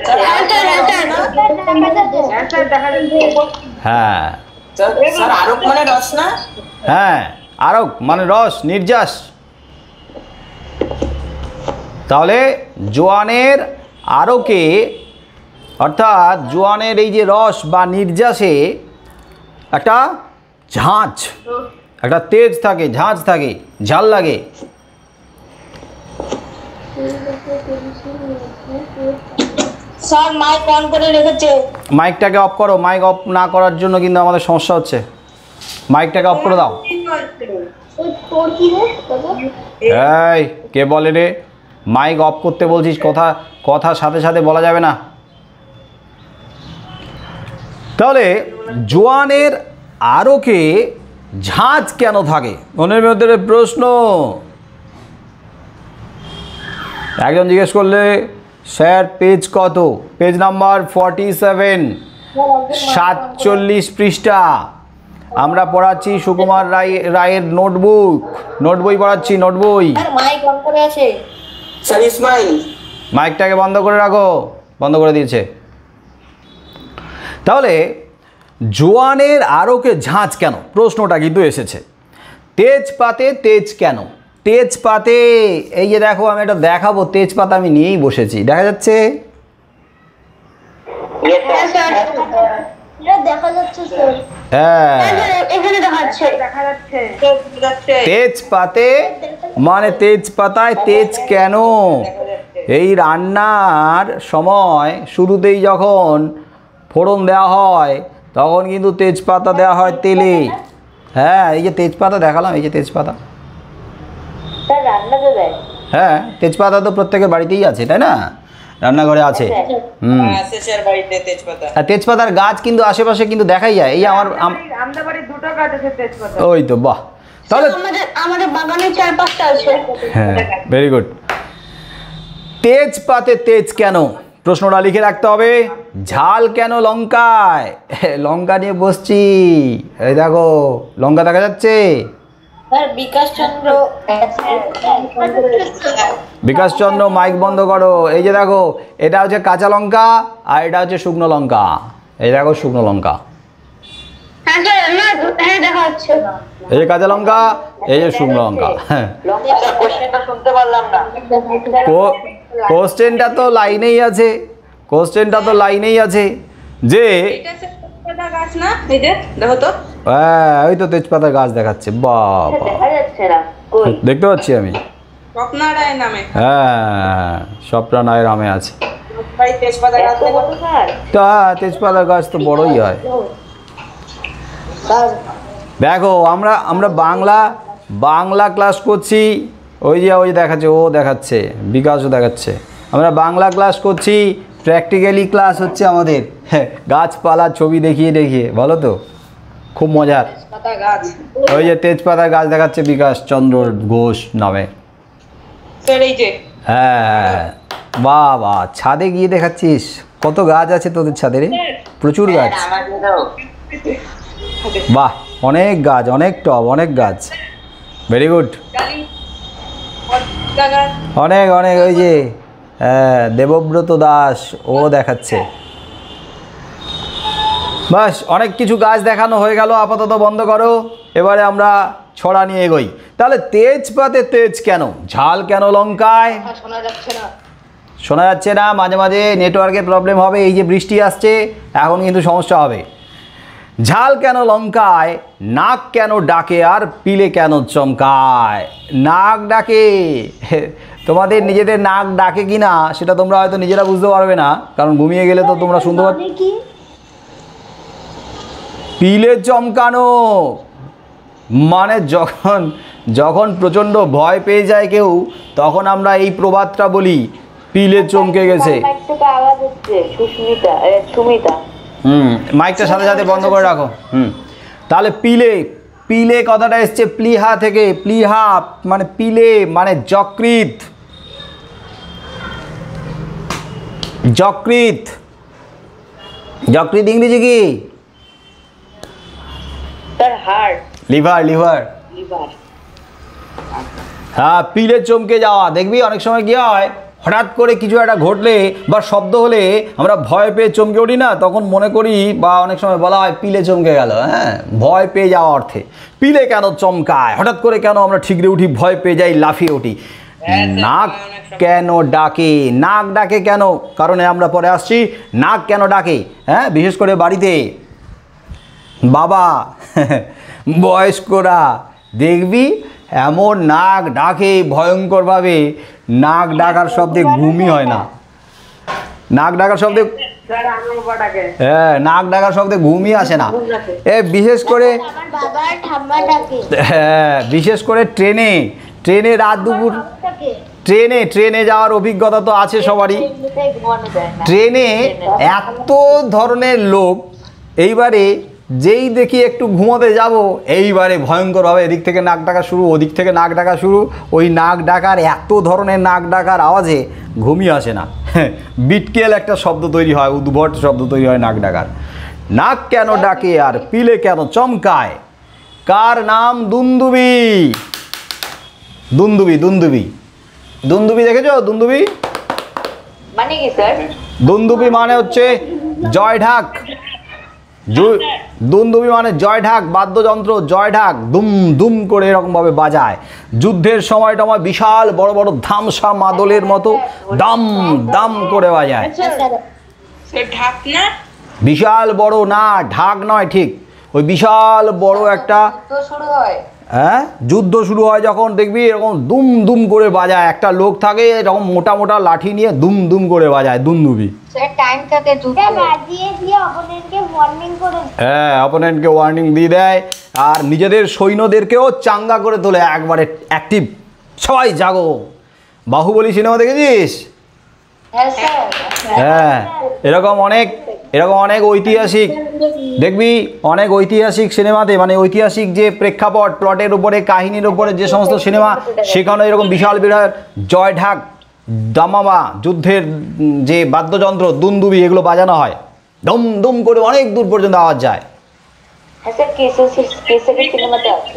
হ্যাঁ স্যার আরোপ মানে রস না? হ্যাঁ, আরক মানে রস, নির্যাস। তাহলে জোয়ানের আরকে, অর্থাৎ জোয়ানের এই যে রস বা নির্যাসে একটা ঝাঁঝ, একটা তেজ থাকে, ঝাঁঝ থাকে, ঝাল লাগে। স্যার মাইক অন করে রেখেছে। মাইকটাকে অফ করো। মাইক অফ না করার জন্য কিন্তু আমাদের সমস্যা হচ্ছে। মাইকটাকে অফ করে দাও। তোর কি রে দাদা? এই কে বলে রে? মাইক অফ করতে বলছিস, কথা সাথে সাথে বলা যাবে না। তাহলে জোয়ানের আরকে ঝাঁঝ কেন থাকে? মনের মধ্যে প্রশ্ন। একজন জিজ্ঞেস করলে স্যার পেজ কত? পেজ নাম্বার 47, 47 পৃষ্ঠা। আমরা পড়াচ্ছি সুকুমার রায়ের নোট বই পড়াচ্ছি, নোট বই। মাইক অন করে আছে। স্যার ইসমাইল। মাইকটাকে বন্ধ করে রাখো। বন্ধ করে দিয়েছে। তাহলে জোয়ানের আরকে ঝাঁঝ কেন, প্রশ্নটা কিন্তু এসেছে। তেজপাতে তেজ কেন? তেজপাতে, এই যে দেখো, আমি এটা দেখাবো। তেজপাতা আমি নিয়েই বসেছি, দেখা যাচ্ছে? দেখা যাচ্ছে স্যার। হ্যাঁ, এখানে দেখাচ্ছে। তেজপাতে মানে তেজপাতায় তেজ কেন? এই রান্নার সময় শুরুতেই যখন ফোড়ন দেওয়া হয়, তখন কিন্তু তেজপাতা দেওয়া হয় তেলে। হ্যাঁ, এই যে তেজপাতা দেখালাম, এই যে তেজপাতা। স্যার রান্নাতে দেয়। হ্যাঁ, তেজপাতা তো প্রত্যেকের বাড়িতেই আছে, তাই না? রান্নাঘরে আছে। স্যার বাড়িতে তেজপাতা। আর তেজপাতার গাছ কিন্তু আশেপাশে কিন্তু দেখাই যায়। এই আমার আমাদের বাড়ির দুটো গাছ আছে তেজপাতা। ওই তো, বাহ। তাহলে আমাদের বাগানে 4-5টা আছে। হ্যাঁ, ভেরি গুড। তেজপাতে তেজ কেন, প্রশ্নটা লিখে রাখতে হবে। ঝাল কেন লঙ্কায়? লঙ্কা নিয়ে বসছি, এই দেখো লঙ্কা দেখা যাচ্ছে। স্যার বিকাশ চন্দ্র বিকাশ চন্দ্র মাইক বন্ধ করো। এই যে দেখো, এটা হচ্ছে কাঁচা লঙ্কা আর এটা হচ্ছে শুকনো লঙ্কা। এই দেখো শুকনো লঙ্কা, হ্যাঁ স্যার, না হ্যাঁ দেখা হচ্ছে। এই যে কাঁচা লঙ্কা, এই যে শুকনো লঙ্কা। হ্যাঁ, লঙ্কা কোশ্চেনটা শুনতে পারলাম না। কোশ্চেনটা তো লাইনেই আছে, কোশ্চেনটা তো লাইনেই আছে যে এটা স্যার তেজপাতা গাছ না? এই যে দেখো তো। হ্যাঁ, ওই তো তেজপাতার গাছ দেখাচ্ছে। বাবা, দেখা যাচ্ছে না, কই? দেখতে পাচ্ছি আমি। স্বপ্নারায় নামে। হ্যাঁ, স্বপ্না নায়ের আমে আছে। ভাই তেজপাতা গাছ এত বড় স্যার? তা তেজপাতার গাছ তো বড়ই হয়। স্যার দেখো, আমরা আমরা বাংলা ক্লাস করছি। ওই যে দেখাচ্ছে, ও দেখাচ্ছে, বিকাশও দেখাচ্ছে। আমরা বাংলা ক্লাস করছি, প্র্যাকটিক্যালি ক্লাস হচ্ছে আমাদের। হ্যাঁ, গাছপালার ছবি দেখিয়ে দেখিয়ে, বলো তো, খুব মজার। তেজপাতা গাছ। ওই যে তেজপাতার গাছ দেখাচ্ছে বিকাশ চন্দ্র ঘোষ নামে। স্যার এই যে হ্যাঁ, বাহ বাহ, ছাদে গিয়ে দেখাচ্ছিস? কত গাছ আছে তোদের ছাদে রে? প্রচুর গাছ। বাহ, অনেক গাছ, অনেক টব, অনেক গাছ। Very good. ডালিম পদ্মা গাছ। অনেক অনেক, ওই যে হ্যাঁ, দেবব্রত দাস ও দেখাচ্ছে। বাস, অনেক কিছু গাছ দেখানো হয়ে গেল, আপাতত বন্ধ করো। এবারে আমরা ছড়া নিয়ে এগোই। তাহলে তেজপাতে তেজ কেন, ঝাল কেন লঙ্কায়? শোনা যাচ্ছে না। শোনা যাচ্ছে না, মাঝে মাঝে নেটওয়ার্কের প্রবলেম হবে। এই যে বৃষ্টি আসছে, এখন কিন্তু সমস্যা হবে। ঝাল কেন লঙ্কায়, নাক কেন ডাকে আর পিলে কেন চমকায়? নাক ডাকে, তোমাদের নিজেদের নাক ডাকে কি না সেটা তোমরা হয়তো নিজেরা বুঝতে পারবে না, কারণ ঘুমিয়ে গেলে তো তোমরা শুনতে পাচ্ছ। কি পিলে চমকানো মানে যখন যখন প্রচণ্ড ভয় পেয়ে যায় কেউ, তখন আমরা এই প্রবাদটা বলি, পিলে চমকে গেছে। মাইক থেকে আওয়াজ হচ্ছে, সুমিতা। মাইকটা সাথে সাথে বন্ধ করে রাখো। তাহলে পিলে, পিলে কথাটা এসছে প্লিহা থেকে। প্লিহা মানে পিলে, মানে যকৃৎ। যকৃৎ, যকৃৎ ইংরেজি কি? Sir heart, liver, liver. Liver. হ্যাঁ, পিলে চমকে যাওয়া। দেখবি অনেক সময় কি হয়, হঠাৎ করে কিছু একটা ঘটলে বা শব্দ হলে আমরা ভয় পেয়ে চমকে উঠি না, তখন মনে করি বা অনেক সময় বলা হয় পিলে চমকে গেল। হ্যাঁ, ভয় পেয়ে যাওয়া অর্থে। পিলে কেন চমকায়, হঠাৎ করে কেন আমরা ঠিকরে উঠি, ভয় পেয়ে যাই, লাফিয়ে উঠি। নাক কেন ডাকে, নাক ডাকে কেন কারণে আমরা পরে আসছি। নাক কেন ডাকে, হ্যাঁ, বিশেষ করে বাড়িতে বাবা বয়স্করা দেখবি এমন নাক ডাকে ভয়ঙ্করভাবে, নাক ডাকার শব্দে ঘুমই হয় না। নাক ডাকার শব্দে, হ্যাঁ, নাক ডাকার শব্দে ঘুমই আসে না। বিশেষ করে, আমার বাবার ঠাম্মা ডাকে। হ্যাঁ, বিশেষ করে ট্রেনে, ট্রেনে রাত দুপুর, ট্রেনে যাওয়ার অভিজ্ঞতা তো আছে সবারই। এমনিতেই ঘুমানো যায় না। ট্রেনে এত ধরনের লোক, এইবারে যেই দেখি একটু ঘুমোতে যাব, এইবারে ভয়ঙ্করভাবে এদিক থেকে নাক ডাকা শুরু, ওদিক থেকে নাক ডাকা শুরু। ওই নাক ডাকার, এত ধরনের নাক ডাকার আওয়াজে ঘুমিয়ে আসে না। বিটকেল একটা শব্দ তৈরি হয়, উদ্ভট শব্দ তৈরি হয় নাক ডাকার। নাক কেন ডাকে আর পিলে কেন চমকায়? কার নাম? দুন্দুবি। দুন্দুবি, দুন্দুবি, দুন্দুবি দেখেছো? দুন্দুবি, মানে কি স্যার? দুন্দুবি মানে হচ্ছে জয় ঢাক। দুন্দুবি মানে জয় ঢাক, বাদ্যযন্ত্র। জয় ঢাক দুম দুম করে এরকমভাবে বাজায়। যুদ্ধের সময় টময় বিশাল বড় বড় ধামসা মাদলের মতো দাম দাম করে বাজায়। সে ঢাক না? বিশাল বড়, না ঢাক নয়, ঠিক ওই বিশাল বড় একটা, তো শুরু হয়। হ্যাঁ, যুদ্ধ শুরু হয় যখন দেখবি এরকম দুম দুম করে বাজায়। একটা লোক থাকে এরকম মোটা মোটা লাঠি নিয়ে দুম দুম করে বাজায় দুন্দুবি। স্যার টাইম থাকে যুদ্ধ। বাজিয়ে দিয়ে অপোনেন্টকে ওয়ার্নিং করে দেয়। হ্যাঁ, অপোনেন্টকে ওয়ার্নিং দিয়ে দেয়, আর নিজেদের সৈন্যদেরকেও চাঙ্গা করে তোলে, একবারে অ্যাক্টিভ, সবাই জাগো। বাহুবলী সিনেমা দেখেছিস? হ্যাঁ স্যার। হ্যাঁ, এরকম অনেক ঐতিহাসিক দেখবি, অনেক ঐতিহাসিক সিনেমাতে, মানে ঐতিহাসিক যে প্রেক্ষাপট, প্লটের উপরে, কাহিনীর উপরে যে সমস্ত সিনেমা, সেখানে এরকম বিশাল বিরাট জয় ঢাক, দামামা, যুদ্ধের যে বাদ্যযন্ত্র দুন্দুবি, এগুলো বাজানো হয়। দম দম করে অনেক দূর পর্যন্ত আওয়াজ যায়। হ্যাঁ স্যার, কেসে সিনেমাতে আছে।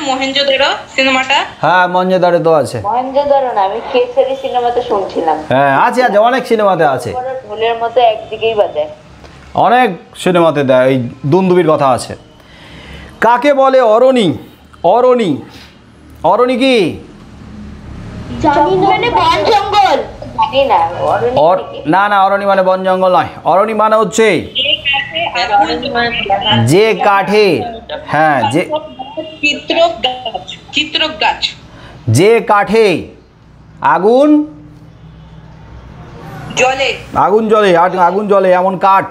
মহেঞ্জোদারো সিনেমাটা। হ্যাঁ মহেঞ্জোদারো তো আছে। মহেঞ্জোদারো না, আমি কেসারি সিনেমাতে শুনছিলাম। হ্যাঁ আছে আছে, অনেক সিনেমাতে আছে, ঢোলের মতো একদিকেই বাজায়। অনেক সিনেমাতে দেয়, এই দুন্দুবির কথা আছে। কাকে বলে অরণি? অরণি, অরণি কি? জানি না, মানে বন জঙ্গল। জানি না না না, অরণি মানে বন জঙ্গল নয়। অরণি মানে হচ্ছে যে কাঠে, হ্যাঁ যে চিত্রক গাছ, যে কাঠে আগুন জলে, আগুন জ্বলে, আগুন জ্বলে এমন কাঠ,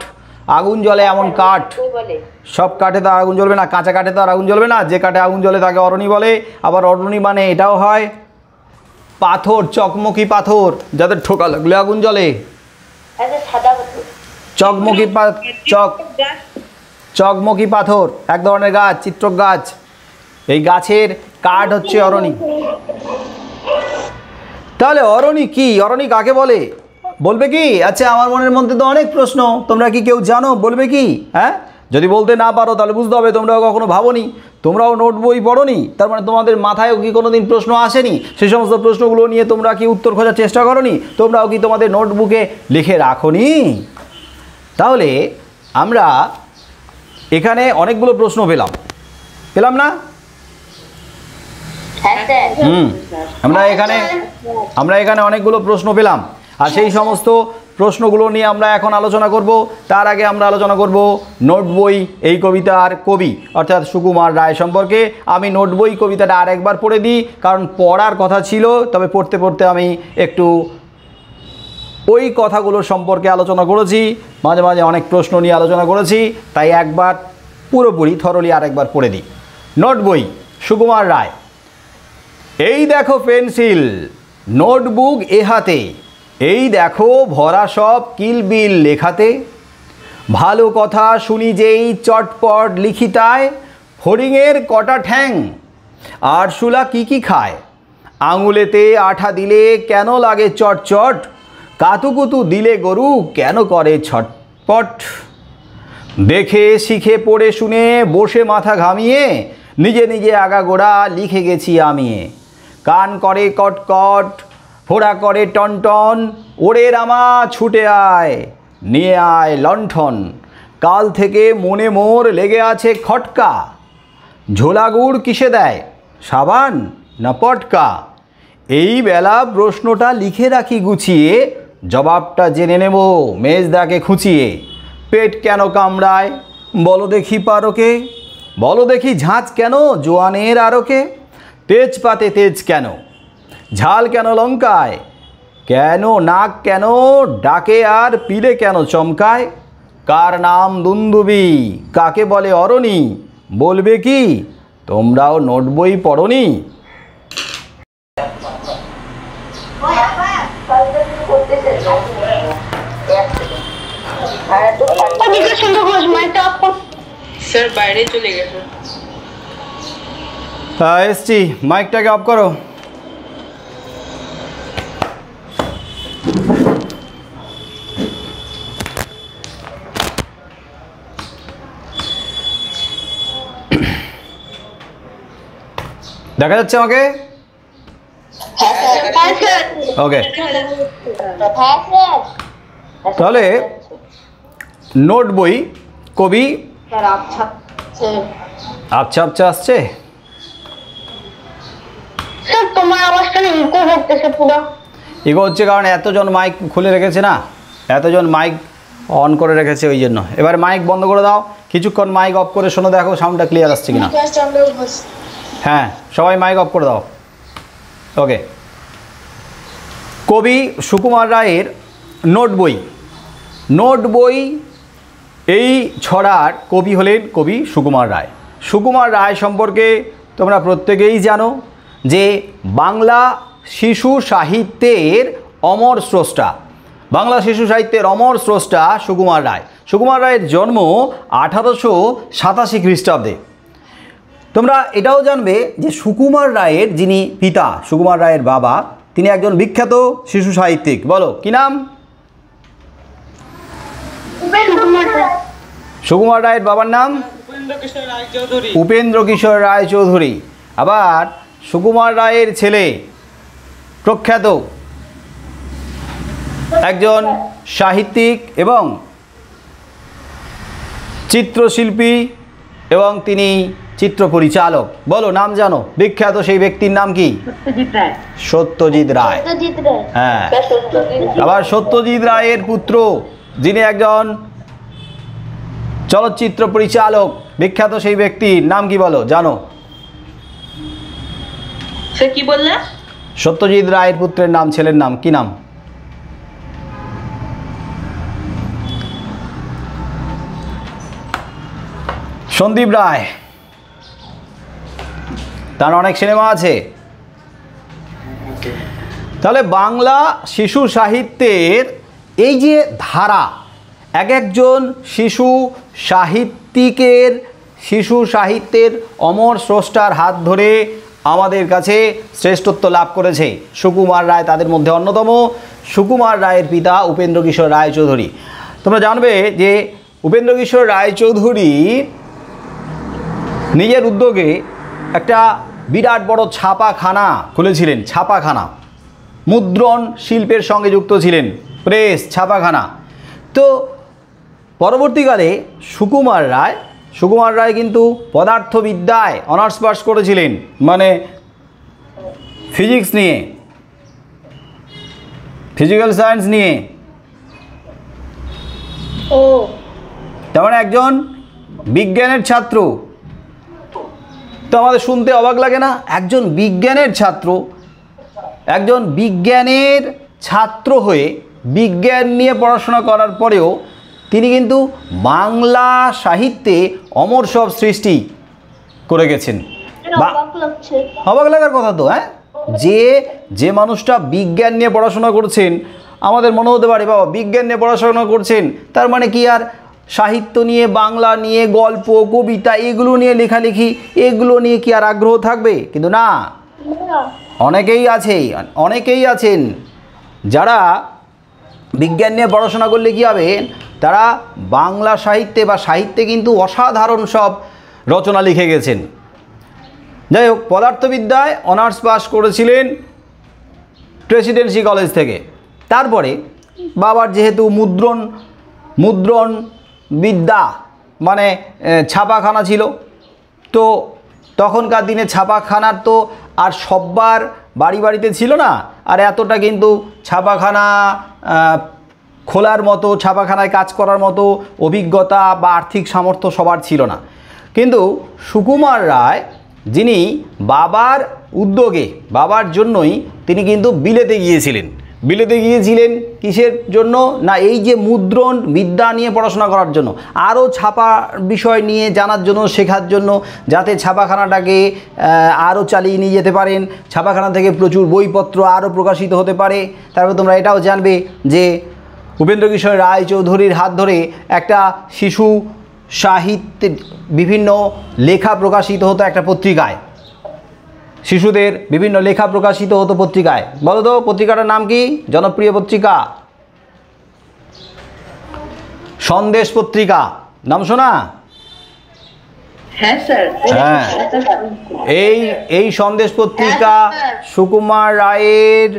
আগুন জ্বলে এমন কাঠ। বলে সব কাঠে তো আগুন জ্বলবে না, কাঁচা কাঠে তো আর আগুন জ্বলবে না। যে কাঠে আগুন জ্বলে তাকে অরণি বলে। আবার অরণি মানে এটাও হয় পাথর, চকমকি পাথর, যাদের ঠোকা লাগলে আগুন জ্বলে। সাদা পাথর, চকমকি চকমকি পাথর এক ধরনের গাছ, চিত্রক গাছ। এই গাছের কাঠ হচ্ছে অরণি। তাহলে অরণি কি? অরণি কাকে বলে বলবে কি? আচ্ছা, আমার মনের মধ্যে তো অনেক প্রশ্ন, তোমরা কি কেউ জানো? বলবে কি? হ্যাঁ, যদি বলতে না পারো তাহলে বুঝতে হবে তোমরাও কখনো ভাবোনি, তোমরাও নোট বই পড়োনি, তার মানে তোমাদের মাথায়ও কি কোনো দিন প্রশ্ন আসেনি? সেই সমস্ত প্রশ্নগুলো নিয়ে তোমরা কি উত্তর খোঁজার চেষ্টা করোনি? তোমরাও কি তোমাদের নোটবুকে লিখে রাখোনি? তাহলে আমরা এখানে অনেকগুলো প্রশ্ন পেলাম না? আমরা এখানে অনেকগুলো প্রশ্ন পেলাম, আর সেই সমস্ত প্রশ্নগুলো নিয়ে আমরা এখন আলোচনা করব। তার আগে আমরা আলোচনা করব নোট বই এই কবিতার কবি অর্থাৎ সুকুমার রায় সম্পর্কে। আমি নোট বই কবিতাটা আরেকবার পড়ে দিই, কারণ পড়ার কথা ছিল, তবে পড়তে পড়তে আমি একটু ওই কথাগুলো সম্পর্কে আলোচনা করেছি, মাঝে মাঝে অনেক প্রশ্ন নিয়ে আলোচনা করেছি, তাই একবার পুরোপুরি থরলি আরেকবার পড়ে দিই। নোট বই, সুকুমার রায়। এই দেখো পেন্সিল, নোটবুক এ হাতে, এই দেখো ভরা সব কিলবিল লেখাতে, ভালো কথা শুনি যেই চটপট লিখিতায়, ফড়িংয়ের কটা ঠ্যাং আরশোলা কি খায়, আঙুলেতে আঠা দিলে কেন লাগে চটচট, কাতুকুতু দিলে গরু কেন করে ছটপট, দেখে শিখে পড়ে শুনে বসে মাথা ঘামিয়ে, নিজে নিজে আগাগোড়া লিখে গেছি আমি, কান করে কটকট, ফোড়া করে টনটন, ওরে রামা ছুটে আয়, নিয়ে আয় লণ্ঠন, কাল থেকে মনে মোর লেগে আছে খটকা, ঝোলা গুড় কিসে দেয়, সাবান না পটকা, এই বেলা প্রশ্নটা লিখে রাখি গুছিয়ে, জবাবটা জেনে নেব মেজদাকে খুঁচিয়ে, পেট কেন কামড়ায় বলো দেখি পারকে, বলো দেখি ঝাঁঝ কেন জোয়ানের আরকে, তেজপাতে তেজ কেন, ঝাল কেন লঙ্কায়, কেন নাক কেন ডাকে আর পিলে কেন চমকায়, কার নাম দুন্দুবি, কাকে বলে অরণি, বলবে কি? তোমরাও নোট বই পড়োনি? স্যার বাইরে চলে গেছে। এসছি, মাইকটাকে অফ করো। দেখা যাচ্ছে আমাকে? ওকে, তাহলে নোট বই কবি আচ্ছা আচ্ছা আসছে। ইগো হচ্ছে কারণ এতজন মাইক খুলে রেখেছে না, এতজন মাইক অন করে রেখেছে ওই জন্য। এবার মাইক বন্ধ করে দাও, কিছুক্ষণ মাইক অফ করে শোনো, দেখো সাউন্ডটা ক্লিয়ার আসছে কিনা। হ্যাঁ, সবাই মাইক অফ করে দাও। ওকে, কবি সুকুমার রায়ের নোট বই। নোট বই এই ছড়ার কবি হলেন কবি সুকুমার রায়। সুকুমার রায় সম্পর্কে তোমরা প্রত্যেকেই জানো যে বাংলা শিশু সাহিত্যের অমর স্রষ্টা, বাংলা শিশু সাহিত্যের অমর স্রষ্টা সুকুমার রায়। সুকুমার রায়ের জন্ম 1887 খ্রিস্টাব্দে। তোমরা এটাও জানবে যে সুকুমার রায়ের যিনি পিতা, সুকুমার রায়ের বাবা, তিনি একজন বিখ্যাত শিশু সাহিত্যিক। বলো কি নাম? সুকুমার রায়ের বাবার নাম উপেন্দ্র কিশোর রায়চৌধুরী। আবার সুকুমার রায়ের ছেলে প্রখ্যাত একজন সাহিত্যিক এবং চিত্রশিল্পী এবং তিনি চিত্র পরিচালক। বলো নাম জানো, বিখ্যাত সেই ব্যক্তির নাম কি? সত্যজিৎ রায়। সত্যজিৎ রায়। হ্যাঁ, আবার সত্যজিৎ রায়ের পুত্র যিনি একজন চলচ্চিত্র পরিচালক, বিখ্যাত সেই ব্যক্তির নাম কি বলো, জানো? সে কি বললে? সত্যজিৎ রায়ের পুত্রের নাম, ছেলের নাম কি নাম? সন্দীপ রায়। তার অনেক সিনেমা আছে। তাহলে বাংলা শিশু সাহিত্যের এই যে ধারা, এক একজন শিশু সাহিত্যিকের, শিশু সাহিত্যের অমর স্রষ্টার হাত ধরে আমাদের কাছে শ্রেষ্ঠত্ব লাভ করেছে। সুকুমার রায় তাদের মধ্যে অন্যতম। সুকুমার রায়ের পিতা উপেন্দ্র কিশোর রায়চৌধুরী। তোমরা জানবে যে উপেন্দ্র কিশোর রায়চৌধুরী নিজের উদ্যোগে একটা বিরাট বড় ছাপাখানা খুলেছিলেন। ছাপাখানা, মুদ্রণ শিল্পের সঙ্গে যুক্ত ছিলেন, প্রেস, ছাপাখানা। তো পরবর্তীকালে সুকুমার রায় কিন্তু পদার্থবিদ্যায় অনার্স পাস করেছিলেন, মানে ফিজিক্স নিয়ে, ফিজিক্যাল সায়েন্স নিয়ে। ও তেমন একজন বিজ্ঞানের ছাত্র। তো আমাদের শুনতে অবাক লাগে না? একজন বিজ্ঞানের ছাত্র, একজন বিজ্ঞানের ছাত্র হয়ে বিজ্ঞান নিয়ে পড়াশোনা করার পরেও তিনি কিন্তু বাংলা সাহিত্যে অমর সব সৃষ্টি করে গেছেন। অবাক লাগছে। অবাক লাগার কথা তো, হ্যাঁ? যে মানুষটা বিজ্ঞান নিয়ে পড়াশোনা করছেন, আমাদের মনে হতে পারে বাবা বিজ্ঞান নিয়ে পড়াশোনা করছেন, তার মানে কি আর সাহিত্য নিয়ে, বাংলা নিয়ে, গল্প, কবিতা এগুলো নিয়ে, লেখালেখি এগুলো নিয়ে কি আর আগ্রহ থাকবে? কিন্তু না, অনেকেই আছেন যারা বিজ্ঞান নিয়ে পড়াশোনা করলে কি হবে, তারা বাংলা সাহিত্যে বা সাহিত্যে কিন্তু অসাধারণ সব রচনা লিখে গেছেন। যাই হোক, পদার্থবিদ্যায় অনার্স পাস করেছিলেন প্রেসিডেন্সি কলেজ থেকে। তারপরে বাবার যেহেতু মুদ্রণ বিদ্যা, মানে ছাপাখানা ছিল, তো তখনকার দিনে ছাপাখানার তো আর সব্বার বাড়িতে ছিল না, আর এতটা কিন্তু ছাপাখানা খোলার মতো, ছাপাখানায় কাজ করার মতো অভিজ্ঞতা বা আর্থিক সামর্থ্য সবার ছিল না। কিন্তু সুকুমার রায়, যিনি বাবার উদ্যোগে, বাবার জন্যই তিনি কিন্তু বিলেতে গিয়েছিলেন। কিসের জন্য? না, এই যে মুদ্রণ বিদ্যা নিয়ে পড়াশোনা করার জন্য, আরও ছাপা বিষয় নিয়ে জানার জন্য, শেখার জন্য, যাতে ছাপাখানাটাকে আরও চালিয়ে নিয়ে যেতে পারেন, ছাপাখানা থেকে প্রচুর বইপত্র আরও প্রকাশিত হতে পারে। তারপর তোমরা এটাও জানবে যে উপেন্দ্র কিশোর রায়চৌধুরীর হাত ধরে একটা শিশু সাহিত্যের বিভিন্ন লেখা প্রকাশিত হতো একটা পত্রিকায়। শিশুদের বিভিন্ন লেখা প্রকাশিত হতো পত্রিকায়। বলো তো পত্রিকাটার নাম কি? জনপ্রিয় পত্রিকা সন্দেশ পত্রিকা, নাম শোনা? হ্যাঁ স্যার। হ্যাঁ, এই সন্দেশ পত্রিকা সুকুমার রায়ের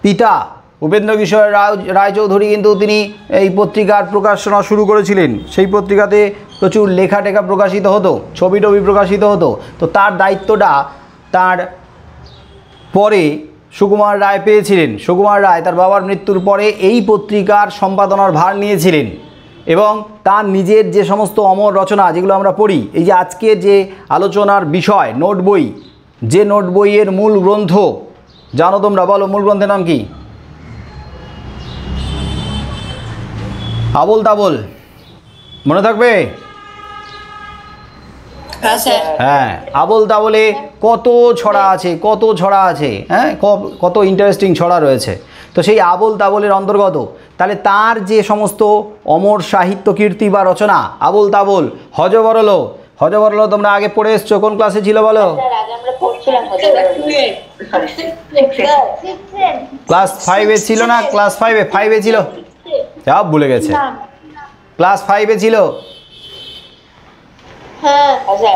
পিতা উপেন্দ্র কিশোর রায়চৌধুরী কিন্তু তিনি এই পত্রিকার প্রকাশনা শুরু করেছিলেন। সেই পত্রিকাতে প্রচুর লেখা টেখা প্রকাশিত হতো, ছবি টবি প্রকাশিত হতো। তো তার দায়িত্বটা তার পরে সুকুমার রায় পেয়েছিলেন। সুকুমার রায় তার বাবার মৃত্যুর পরে এই পত্রিকার সম্পাদনার ভার নিয়েছিলেন এবং তার নিজের যে সমস্ত অমর রচনা যেগুলো আমরা পড়ি, এই যে আজকের যে আলোচনার বিষয় নোট বই, যে নোট বইয়ের মূল গ্রন্থ জানো তোমরা? বলো মূল গ্রন্থের নাম কি? আবোল তাবোল, মনে থাকবে? হ্যাঁ, আবোল তাবোলে কত ছড়া আছে, হ্যাঁ, কত ইন্টারেস্টিং ছড়া রয়েছে। তো সেই আবোল তাবোলের অন্তর্গত, তাহলে তার যে সমস্ত অমর সাহিত্য কীর্তি বা রচনা, আবোল তাবোল, হজবরল তোমরা আগে পড়ে এসছো, কোন ক্লাসে ছিল বলো? ক্লাস 5-এ ছিল না? ক্লাস 5-এ ছিল, সব ভুলে গেছে। ক্লাস 5-এ ছিল। হ্যাঁ আচ্ছা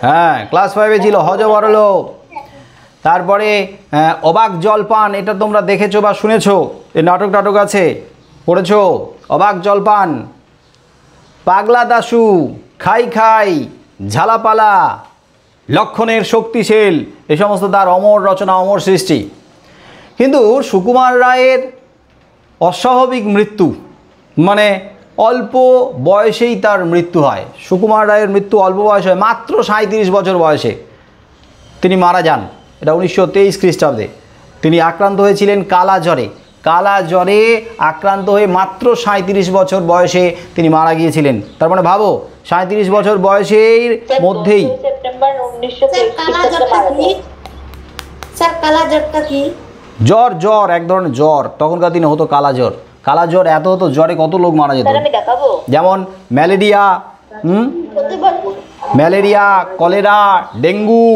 হ্যাঁ ক্লাস 5-এ ছিল হজবরল। তারপরে অবাক জলপান, এটা তোমরা দেখেছো বা শুনেছো, এই নাটক আছে, পড়েছো? অবাক জলপান, পাগলা দাশু, খাই খাই, ঝালাপালা, লক্ষণের শক্তিশীল, এই সমস্ত তার অমর রচনা, অমর সৃষ্টি। কিন্তু সুকুমার রায়ের অস্বাভাবিক মৃত্যু, মানে অল্প বয়সেই তার মৃত্যু হয়। সুকুমার রায়ের মৃত্যু অল্প বয়স হয়, মাত্র 37 বছর বয়সে তিনি মারা যান। এটা 1923 খ্রিস্টাব্দে। তিনি আক্রান্ত হয়েছিলেন কালা জ্বরে। কালা জ্বরে আক্রান্ত হয়ে মাত্র 37 বছর বয়সে তিনি মারা গিয়েছিলেন। তার মানে ভাবো 37 বছর বয়সের মধ্যেই। সেপ্টেম্বর 1923 কালা জ্বরটা কি স্যার? কালা জ্বরটা কি? জ্বর, এক ধরনের জ্বর, তখনকার দিনে হতো কালা জ্বর। কালা জ্বর এত হতো, জ্বরে কত লোক মারা যেত। আমি দেখাবো। যেমন ম্যালেরিয়া, ম্যালেরিয়া, কলেরা, ডেঙ্গু,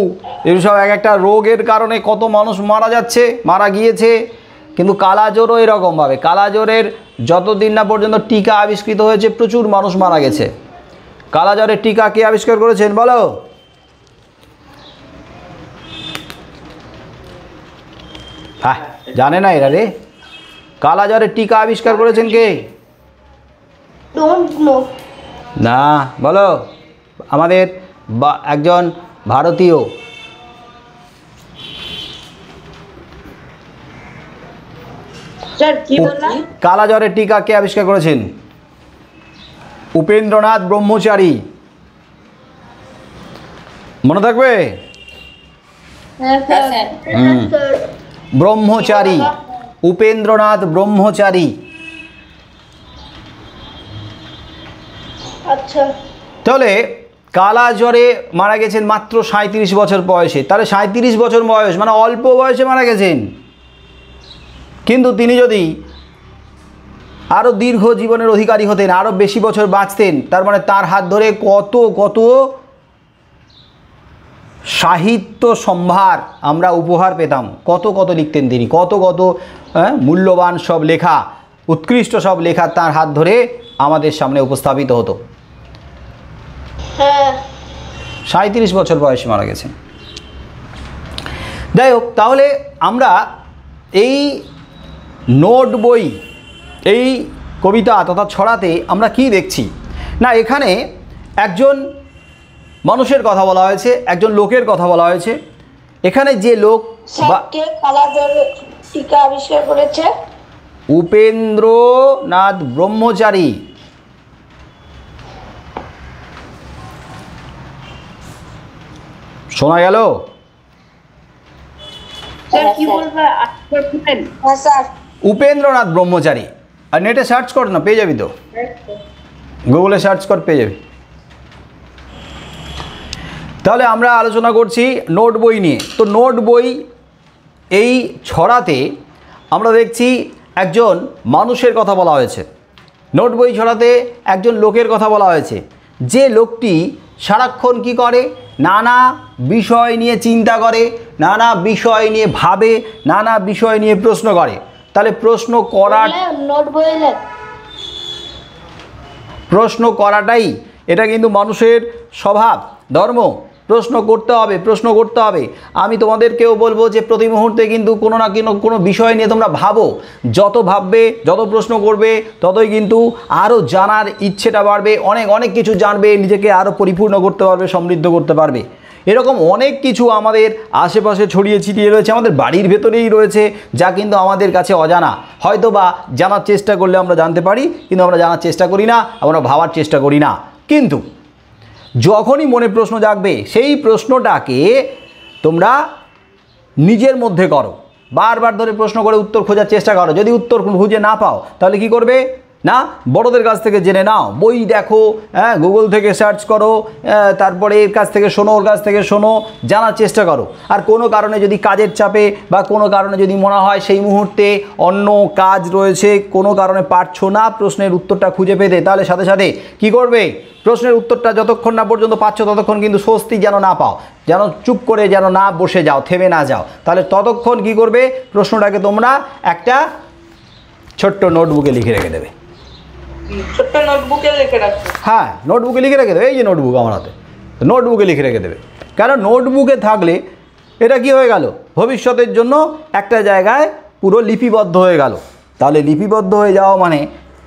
এসব এক একটা রোগের কারণে কত মানুষ মারা যাচ্ছে, মারা গিয়েছে। কিন্তু কালা জ্বরও এরকমভাবে, কালা জ্বরের যতদিন না পর্যন্ত টিকা আবিষ্কৃত হয়েছে প্রচুর মানুষ মারা গেছে। কালা জ্বরের টিকা কে আবিষ্কার করেছেন বলো? হ্যাঁ, জানে না এরা রে। কালা জ্বরের টিকা আবিষ্কার করেছেন কে? Don't know. না, বলো। আমাদের একজন ভারতীয়। স্যার কি বললাম? কালা জ্বরের টিকা কে আবিষ্কার করেছেন? উপেন্দ্রনাথ ব্রহ্মচারী। মনে থাকবে? হ্যাঁ স্যার। ব্রহ্মচারী, উপেন্দ্রনাথ ব্রহ্মচারী। আচ্ছা। তাহলে কালা জ্বরে মারা গেছেন মাত্র 37 বছর বয়সে। তাহলে 37 বছর বয়স মানে অল্প বয়সে মারা গেছেন। কিন্তু তিনি যদি আরও দীর্ঘ জীবনের অধিকারী হতেন, আরও বেশি বছর বাঁচতেন, তার মানে তার হাত ধরে কত কত সাহিত্য সম্ভার আমরা উপহার পেতাম। কত কত লিখতেন তিনি, কত কত মূল্যবান সব লেখা, উৎকৃষ্ট সব লেখা তার হাত ধরে আমাদের সামনে উপস্থাপিত হতো। হ্যাঁ 37 বছর বয়সে মারা গেছেন। যাই হোক, তাহলে আমরা এই নোট বই, এই কবিতা তথা ছড়াতে আমরা কি দেখছি না, এখানে একজন মানুষের কথা বলা হয়েছে, একজন লোকের কথা বলা হয়েছে। এখানে যে লোক কে কালা জ্বরের টিকা আবিষ্কার করেছে? উপেন্দ্রনাথ ব্রহ্মচারী। শোনা গেল? স্যার কি বলবো? হ্যাঁ স্যার। উপেন্দ্রনাথ ব্রহ্মচারী। আর নেটে সার্চ কর না, পেয়ে যাবি তো, গুগলে সার্চ কর, পেয়ে যাবি। তাহলে আমরা আলোচনা করছি নোট বই নিয়ে। তো নোট বই এই ছড়াতে আমরা দেখছি একজন মানুষের কথা বলা হয়েছে। নোট বই ছড়াতে একজন লোকের কথা বলা হয়েছে, যে লোকটি সারাক্ষণ কি করে, নানা বিষয় নিয়ে চিন্তা করে, নানা বিষয় নিয়ে ভাবে, নানা বিষয় নিয়ে প্রশ্ন করে। তাহলে প্রশ্ন করাটাই এটা কিন্তু মানুষের স্বভাব, ধর্ম। প্রশ্ন করতে হবে, প্রশ্ন করতে হবে। আমি তোমাদেরকেও বলবো যে প্রতি মুহূর্তে কিন্তু কোনো না কোনো বিষয় নিয়ে তোমরা ভাবো। যত ভাববে, যত প্রশ্ন করবে, ততই কিন্তু আরও জানার ইচ্ছেটা বাড়বে, অনেক অনেক কিছু জানবে, নিজেকে আরও পরিপূর্ণ করতে পারবে, সমৃদ্ধ করতে পারবে। এরকম অনেক কিছু আমাদের আশেপাশে ছড়িয়ে ছিটিয়ে রয়েছে, আমাদের বাড়ির ভেতরেই রয়েছে, যা কিন্তু আমাদের কাছে অজানা। হয়তো বা জানার চেষ্টা করলে আমরা জানতে পারি, কিন্তু আমরা জানার চেষ্টা করি না, আমরা ভাবার চেষ্টা করি না। কিন্তু যখনই মনে প্রশ্ন জাগবে, সেই প্রশ্নটাকে তোমরা নিজের মধ্যে করো, বারবার ধরে প্রশ্ন করে উত্তর খোঁজার চেষ্টা করো। যদি উত্তর খুঁজে না পাও, তাহলে কি করবে না, বড়দের কাছ থেকে জেনে নাও, বই দেখো, গুগল থেকে সার্চ করো, তারপরে এর কাছ থেকে শোনো, ওর কাছ থেকে শোনো, জানার চেষ্টা করো। আর কোনো কারণে যদি কাজের চাপে বা কোনো কারণে যদি মনে হয় সেই মুহূর্তে অন্য কাজ রয়েছে, কোনো কারণে পারছো না প্রশ্নের উত্তরটা খুঁজে পেতে, তাহলে সাথে সাথে কি করবে, প্রশ্নের উত্তরটা যতক্ষণ না পর্যন্ত পাচ্ছ ততক্ষণ কিন্তু স্বস্তি যেন না পাও, যেন চুপ করে যেন না বসে যাও, থেমে না যাও। তাহলে ততক্ষণ কি করবে, প্রশ্নটাকে তোমরা একটা ছোট্ট নোটবুকে লিখে রেখে দেবে। ছোট্ট নোটবুকে লিখে রাখবো। হ্যাঁ, নোটবুকে লিখে রেখে দেবে। এই যে নোটবুক আমার হাতে, নোটবুকে লিখে রেখে দেবে, কারণ নোটবুকে থাকলে এটা কি হয়ে গেল, ভবিষ্যতের জন্য একটা জায়গায় পুরো লিপিবদ্ধ হয়ে গেল। তাহলে লিপিবদ্ধ হয়ে যাওয়া মানে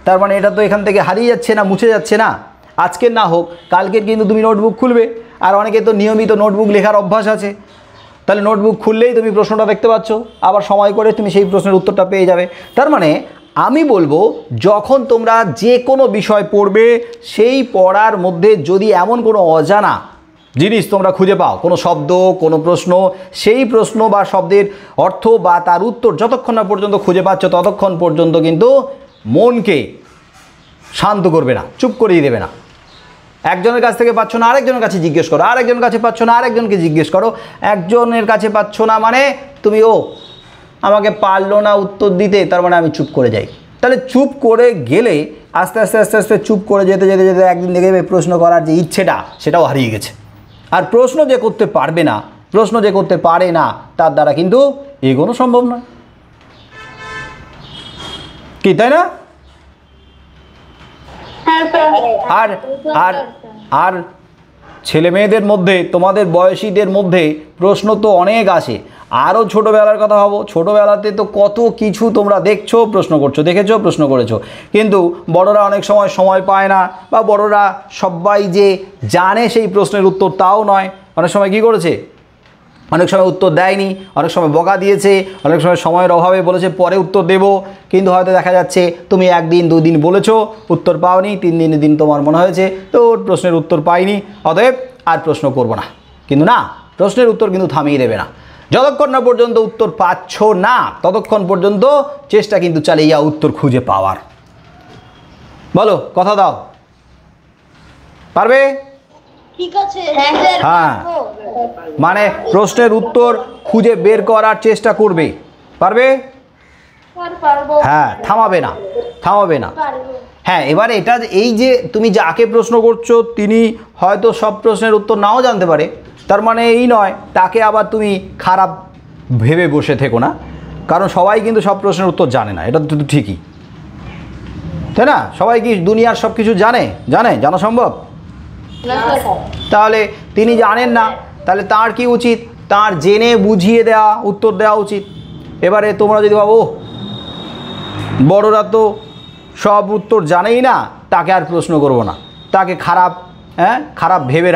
তার মানে এটা তো এখান থেকে হারিয়ে যাচ্ছে না, মুছে যাচ্ছে না। আজকের না হোক কালকের কিন্তু তুমি নোটবুক খুলবে, আর অনেকে তো নিয়মিত নোটবুক লেখার অভ্যাস আছে, তাহলে নোটবুক খুললেই তুমি প্রশ্নটা দেখতে পাচ্ছ, আবার সময় করে তুমি সেই প্রশ্নের উত্তরটা পেয়ে যাবে। তার মানে আমি বলবো যখন তোমরা যে কোনো বিষয় পড়বে সেই পড়ার মধ্যে যদি এমন কোনো অজানা জিনিস তোমরা খুঁজে পাও, কোনো শব্দ, কোনো প্রশ্ন, সেই প্রশ্ন বা শব্দের অর্থ বা তার উত্তর যতক্ষণ না পর্যন্ত খুঁজে পাচ্ছ ততক্ষণ পর্যন্ত কিন্তু মনকে শান্ত করবে না, চুপ করিয়ে দেবে না। একজনের কাছ থেকে পাচ্ছ না আরেকজনের কাছে জিজ্ঞেস করো, আরেকজনের কাছে পাচ্ছ না আরেকজনকে জিজ্ঞেস করো। একজনের কাছে পাচ্ছ না মানে তুমি আমাকে পারলো না উত্তর দিতে, তার মানে আমি চুপ করে যাই। তাহলে চুপ করে গেলে আস্তে আস্তে আস্তে আস্তে চুপ করে যেতে যেতে যেতে একদিন দেখবে প্রশ্ন করার যে ইচ্ছেটা সেটাও হারিয়ে গেছে। আর প্রশ্ন যে করতে পারবে না, প্রশ্ন যে করতে পারে না, তার দ্বারা কিন্তু এগোনো সম্ভব নয়, কি তাই না? আর আর আর ছেলে মেয়েদের মধ্যে, তোমাদের বয়সীদের মধ্যে প্রশ্ন তো অনেক আসে। আরও ছোটোবেলার কথা ভাবো, ছোটোবেলাতে তো কত কিছু তোমরা দেখছো, প্রশ্ন করছো, দেখেছো, প্রশ্ন করেছো, কিন্তু বড়রা অনেক সময় পায় না, বা বড়রা সবাই যে জানে সেই প্রশ্নের উত্তর তাও নয়। অনেক সময় কী করেছে, অনেক সময় উত্তর দেয়নি, অনেক সময় বকা দিয়েছে, অনেক সময় সময়ের অভাবে বলেছে পরে উত্তর দেব, কিন্তু হয়তো দেখা যাচ্ছে তুমি একদিন দুদিন বলেছো উত্তর পাওনি, তিন দিন তোমার মনে হয়েছে তো প্রশ্নের উত্তর পাইনি, অতএব আর প্রশ্ন করব না। কিন্তু না, প্রশ্নের উত্তর কিন্তু থামিয়ে দেবে না। যতক্ষণ না পর্যন্ত উত্তর পাচ্ছ না ততক্ষণ পর্যন্ত চেষ্টা কিন্তু চালিয়ে যাও উত্তর খুঁজে পাওয়ার। বলো, কথা দাও, পারবে? ঠিক আছে। হ্যাঁ, মানে প্রশ্নের উত্তর খুঁজে বের করার চেষ্টা করবে, পারবে? হ্যাঁ, থামাবে না, থামাবে না। হ্যাঁ, এবারে এটা এই যে তুমি যাকে প্রশ্ন করছো তিনি হয়তো সব প্রশ্নের উত্তর নাও জানতে পারে, তার মানে এই নয় তাকে আবার তুমি খারাপ ভেবে বসে থেকো না, কারণ সবাই কিন্তু সব প্রশ্নের উত্তর জানে না, এটা তো ঠিকই, তাই না? সবাই কি দুনিয়ার সব কিছু জানা সম্ভব? তাহলে তিনি জানেন না, তাহলে তার কি উচিত, তার জেনে বুঝিয়ে দেওয়া, উত্তর দেওয়া উচিত। এবারে তোমরা যদি ভাবো বড়রা তো সব উত্তর জানেই না, তাকে আর প্রশ্ন করব না, তাকে খারাপ ভেবে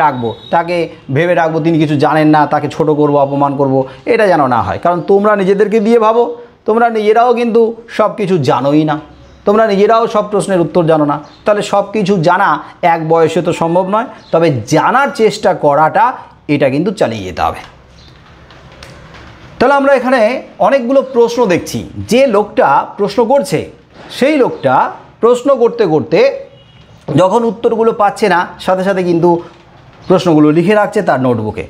রাখবো, তিনি কিছু জানেন না, তাকে ছোট করব, অপমান করব, এটা যেন না হয়। কারণ তোমরা নিজেদেরকে দিয়ে ভাবো, তোমরা নিজেরাও কিন্তু সব কিছু জানোই না, তোমরা নিজেরাও সব প্রশ্নের উত্তর জানো না। তাহলে সব কিছু জানা এক বয়সে তো সম্ভব নয়, তবে জানার চেষ্টা করাটা এটা কিন্তু চালিয়ে যেতে হবে। তাহলে আমরা এখানে অনেকগুলো প্রশ্ন দেখছি। যে লোকটা প্রশ্ন করছে সেই লোকটা প্রশ্ন করতে করতে যখন উত্তরগুলো পাচ্ছে না, সাথে সাথে কিন্তু প্রশ্নগুলো লিখে রাখছে তার নোটবুকে।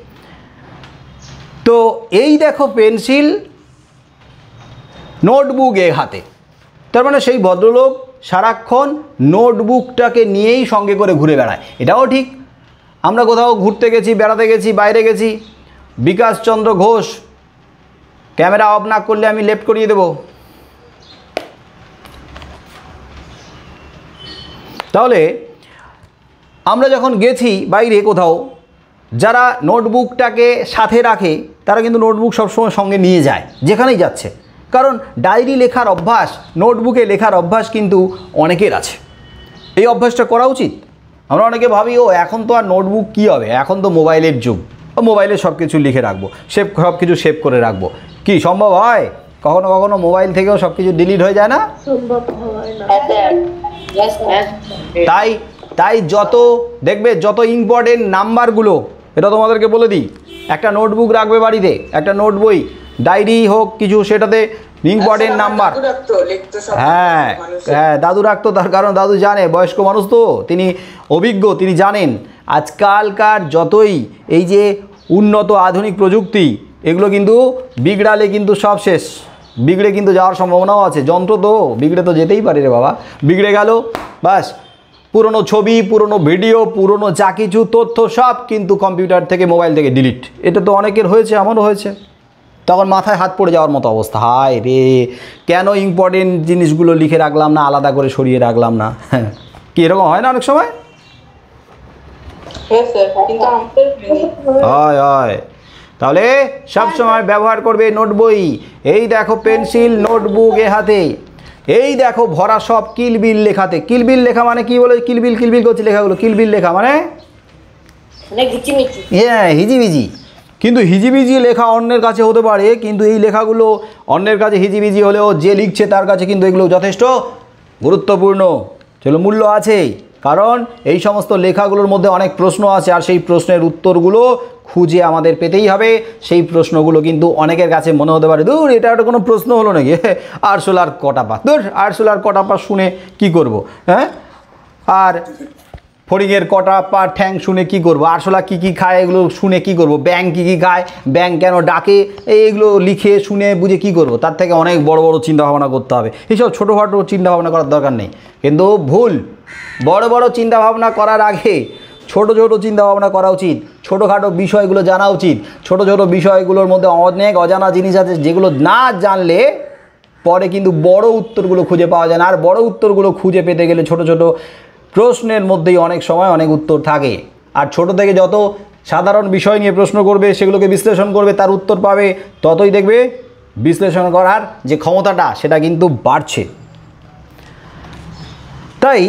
তো এই দেখো পেন্সিল, নোটবুক এ হাতে, তার মানে সেই ভদ্রলোক সারাক্ষণ নোটবুকটাকে নিয়েই সঙ্গে করে ঘুরে বেড়ায়। এটাও ঠিক, আমরা কোথাও ঘুরতে গেছি, বেড়াতে গেছি, বাইরে গেছি, বিকাশ চন্দ্র ঘোষ, ক্যামেরা অফ না করলে আমি লেফট করিয়ে দেব। তাহলে আমরা যখন গেছি বাইরে কোথাও, যারা নোটবুকটাকে সাথে রাখে তারা কিন্তু নোটবুক সবসময় সঙ্গে নিয়ে যায় যেখানেই যাচ্ছে, কারণ ডায়েরি লেখার অভ্যাস, নোটবুকে লেখার অভ্যাস কিন্তু অনেকের আছে। এই অভ্যাসটা করা উচিত। আমরা অনেকে ভাবি এখন তো আর নোটবুক কী হবে, এখন তো মোবাইলের যুগ, মোবাইলে সব কিছু লিখে রাখবো, সব কিছু সেভ করে রাখবো। কি সম্ভব হয়? কখনো কখনো মোবাইল থেকেও সব কিছু ডিলিট হয়ে যায় না? সম্ভব হয় না। তাই যত দেখবে, যত ইম্পর্টেন্ট নাম্বারগুলো, এটা তোমাদেরকে বলে দিই, একটা নোটবুক রাখবে বাড়িতে, একটা নোট বই, ডায়েরি হোক কিছু, সেটাতে ইম্পর্টেন্ট নাম্বার। হ্যাঁ, দাদু রাখতো, তার কারণ দাদু জানে, বয়স্ক মানুষ তো, তিনি অভিজ্ঞ, তিনি জানেন আজকালকার যতই এই যে উন্নত আধুনিক প্রযুক্তি, এগুলো কিন্তু বিগড়ালে কিন্তু সব শেষ, বিগড়ে কিন্তু যাওয়ার সম্ভাবনাও আছে। যন্ত্র তো বিগড়ে তো যেতেই পারে রে বাবা, বিগড়ে গেল বাস, পুরনো ছবি, পুরনো ভিডিও, পুরনো যা কিছু তথ্য সব কিন্তু কম্পিউটার থেকে, মোবাইল থেকে ডিলিট। এটা তো অনেকের হয়েছে, আমারও হয়েছে। তখন মাথায় হাত পড়ে যাওয়ার মতো অবস্থা, হায় রে কেন ইম্পর্টেন্ট জিনিসগুলো লিখে রাখলাম না, আলাদা করে সরিয়ে রাখলাম না। কি এরকম হয় না অনেক সময়? হ্যাঁ স্যার, কিন্তু আমাদের হয় হয়। তাহলে সব সময় ব্যবহার করবে নোট বই। এই দেখো পেন্সিল, নোটবুক এ হাতে, এই দেখো ভরা সব কিলবিল লেখাতে। কিলবিল লেখা মানে কি বলে? কিলবিল কিলবিল করছে লেখাগুলো। কিলবিল লেখা মানে হ্যাঁ হিজিবিজি। কিন্তু হিজিবিজি লেখা অন্যের কাছে হতে পারে, কিন্তু এই লেখাগুলো অন্যের কাছে হিজিবিজি হলেও যে লিখছে তার কাছে কিন্তু এগুলো যথেষ্ট গুরুত্বপূর্ণ, চলো মূল্য আছে। কারণ এই সমস্ত লেখাগুলোর মধ্যে অনেক প্রশ্ন আছে, আর সেই প্রশ্নের উত্তরগুলো খুঁজে আমাদের পেতেই হবে। সেই প্রশ্নগুলো কিন্তু অনেকের কাছে মনে হতে পারে দূর এটা একটা কোনো প্রশ্ন হলো নাকি, আরশোলার কটা পা, দূর আরশোলার কটা পা শুনে কি করব, হ্যাঁ? আর ফড়িংয়ের কটা পা ঠ্যাং শুনে কি করব, আরশোলা কী কী খায় এগুলো শুনে কি করব, ব্যাং কী কী খায়, ব্যাং কেন ডাকে, এইগুলো লিখে শুনে বুঝে কি করব? তার থেকে অনেক বড় বড় চিন্তাভাবনা করতে হবে। এইসব ছোটোখাটো চিন্তাভাবনা করার দরকার নেই, কিন্তু ভুল। বড় বড় চিন্তাভাবনা করার আগে ছোট ছোট চিন্তাভাবনা করা উচিত, ছোটোখাটো বিষয়গুলো জানা উচিত। ছোট ছোট বিষয়গুলোর মধ্যে অনেক অজানা জিনিস আছে, যেগুলো না জানলে পরে কিন্তু বড় উত্তরগুলো খুঁজে পাওয়া যায় না। আর বড় উত্তরগুলো খুঁজে পেতে গেলে ছোট ছোট প্রশ্নের মধ্যেই অনেক সময় অনেক উত্তর থাকে। আর ছোট থেকে যত সাধারণ বিষয় নিয়ে প্রশ্ন করবে, সেগুলোকে বিশ্লেষণ করবে, তার উত্তর পাবে, ততই দেখবে বিশ্লেষণ করার যে ক্ষমতাটা সেটা কিন্তু বাড়ছে। তাই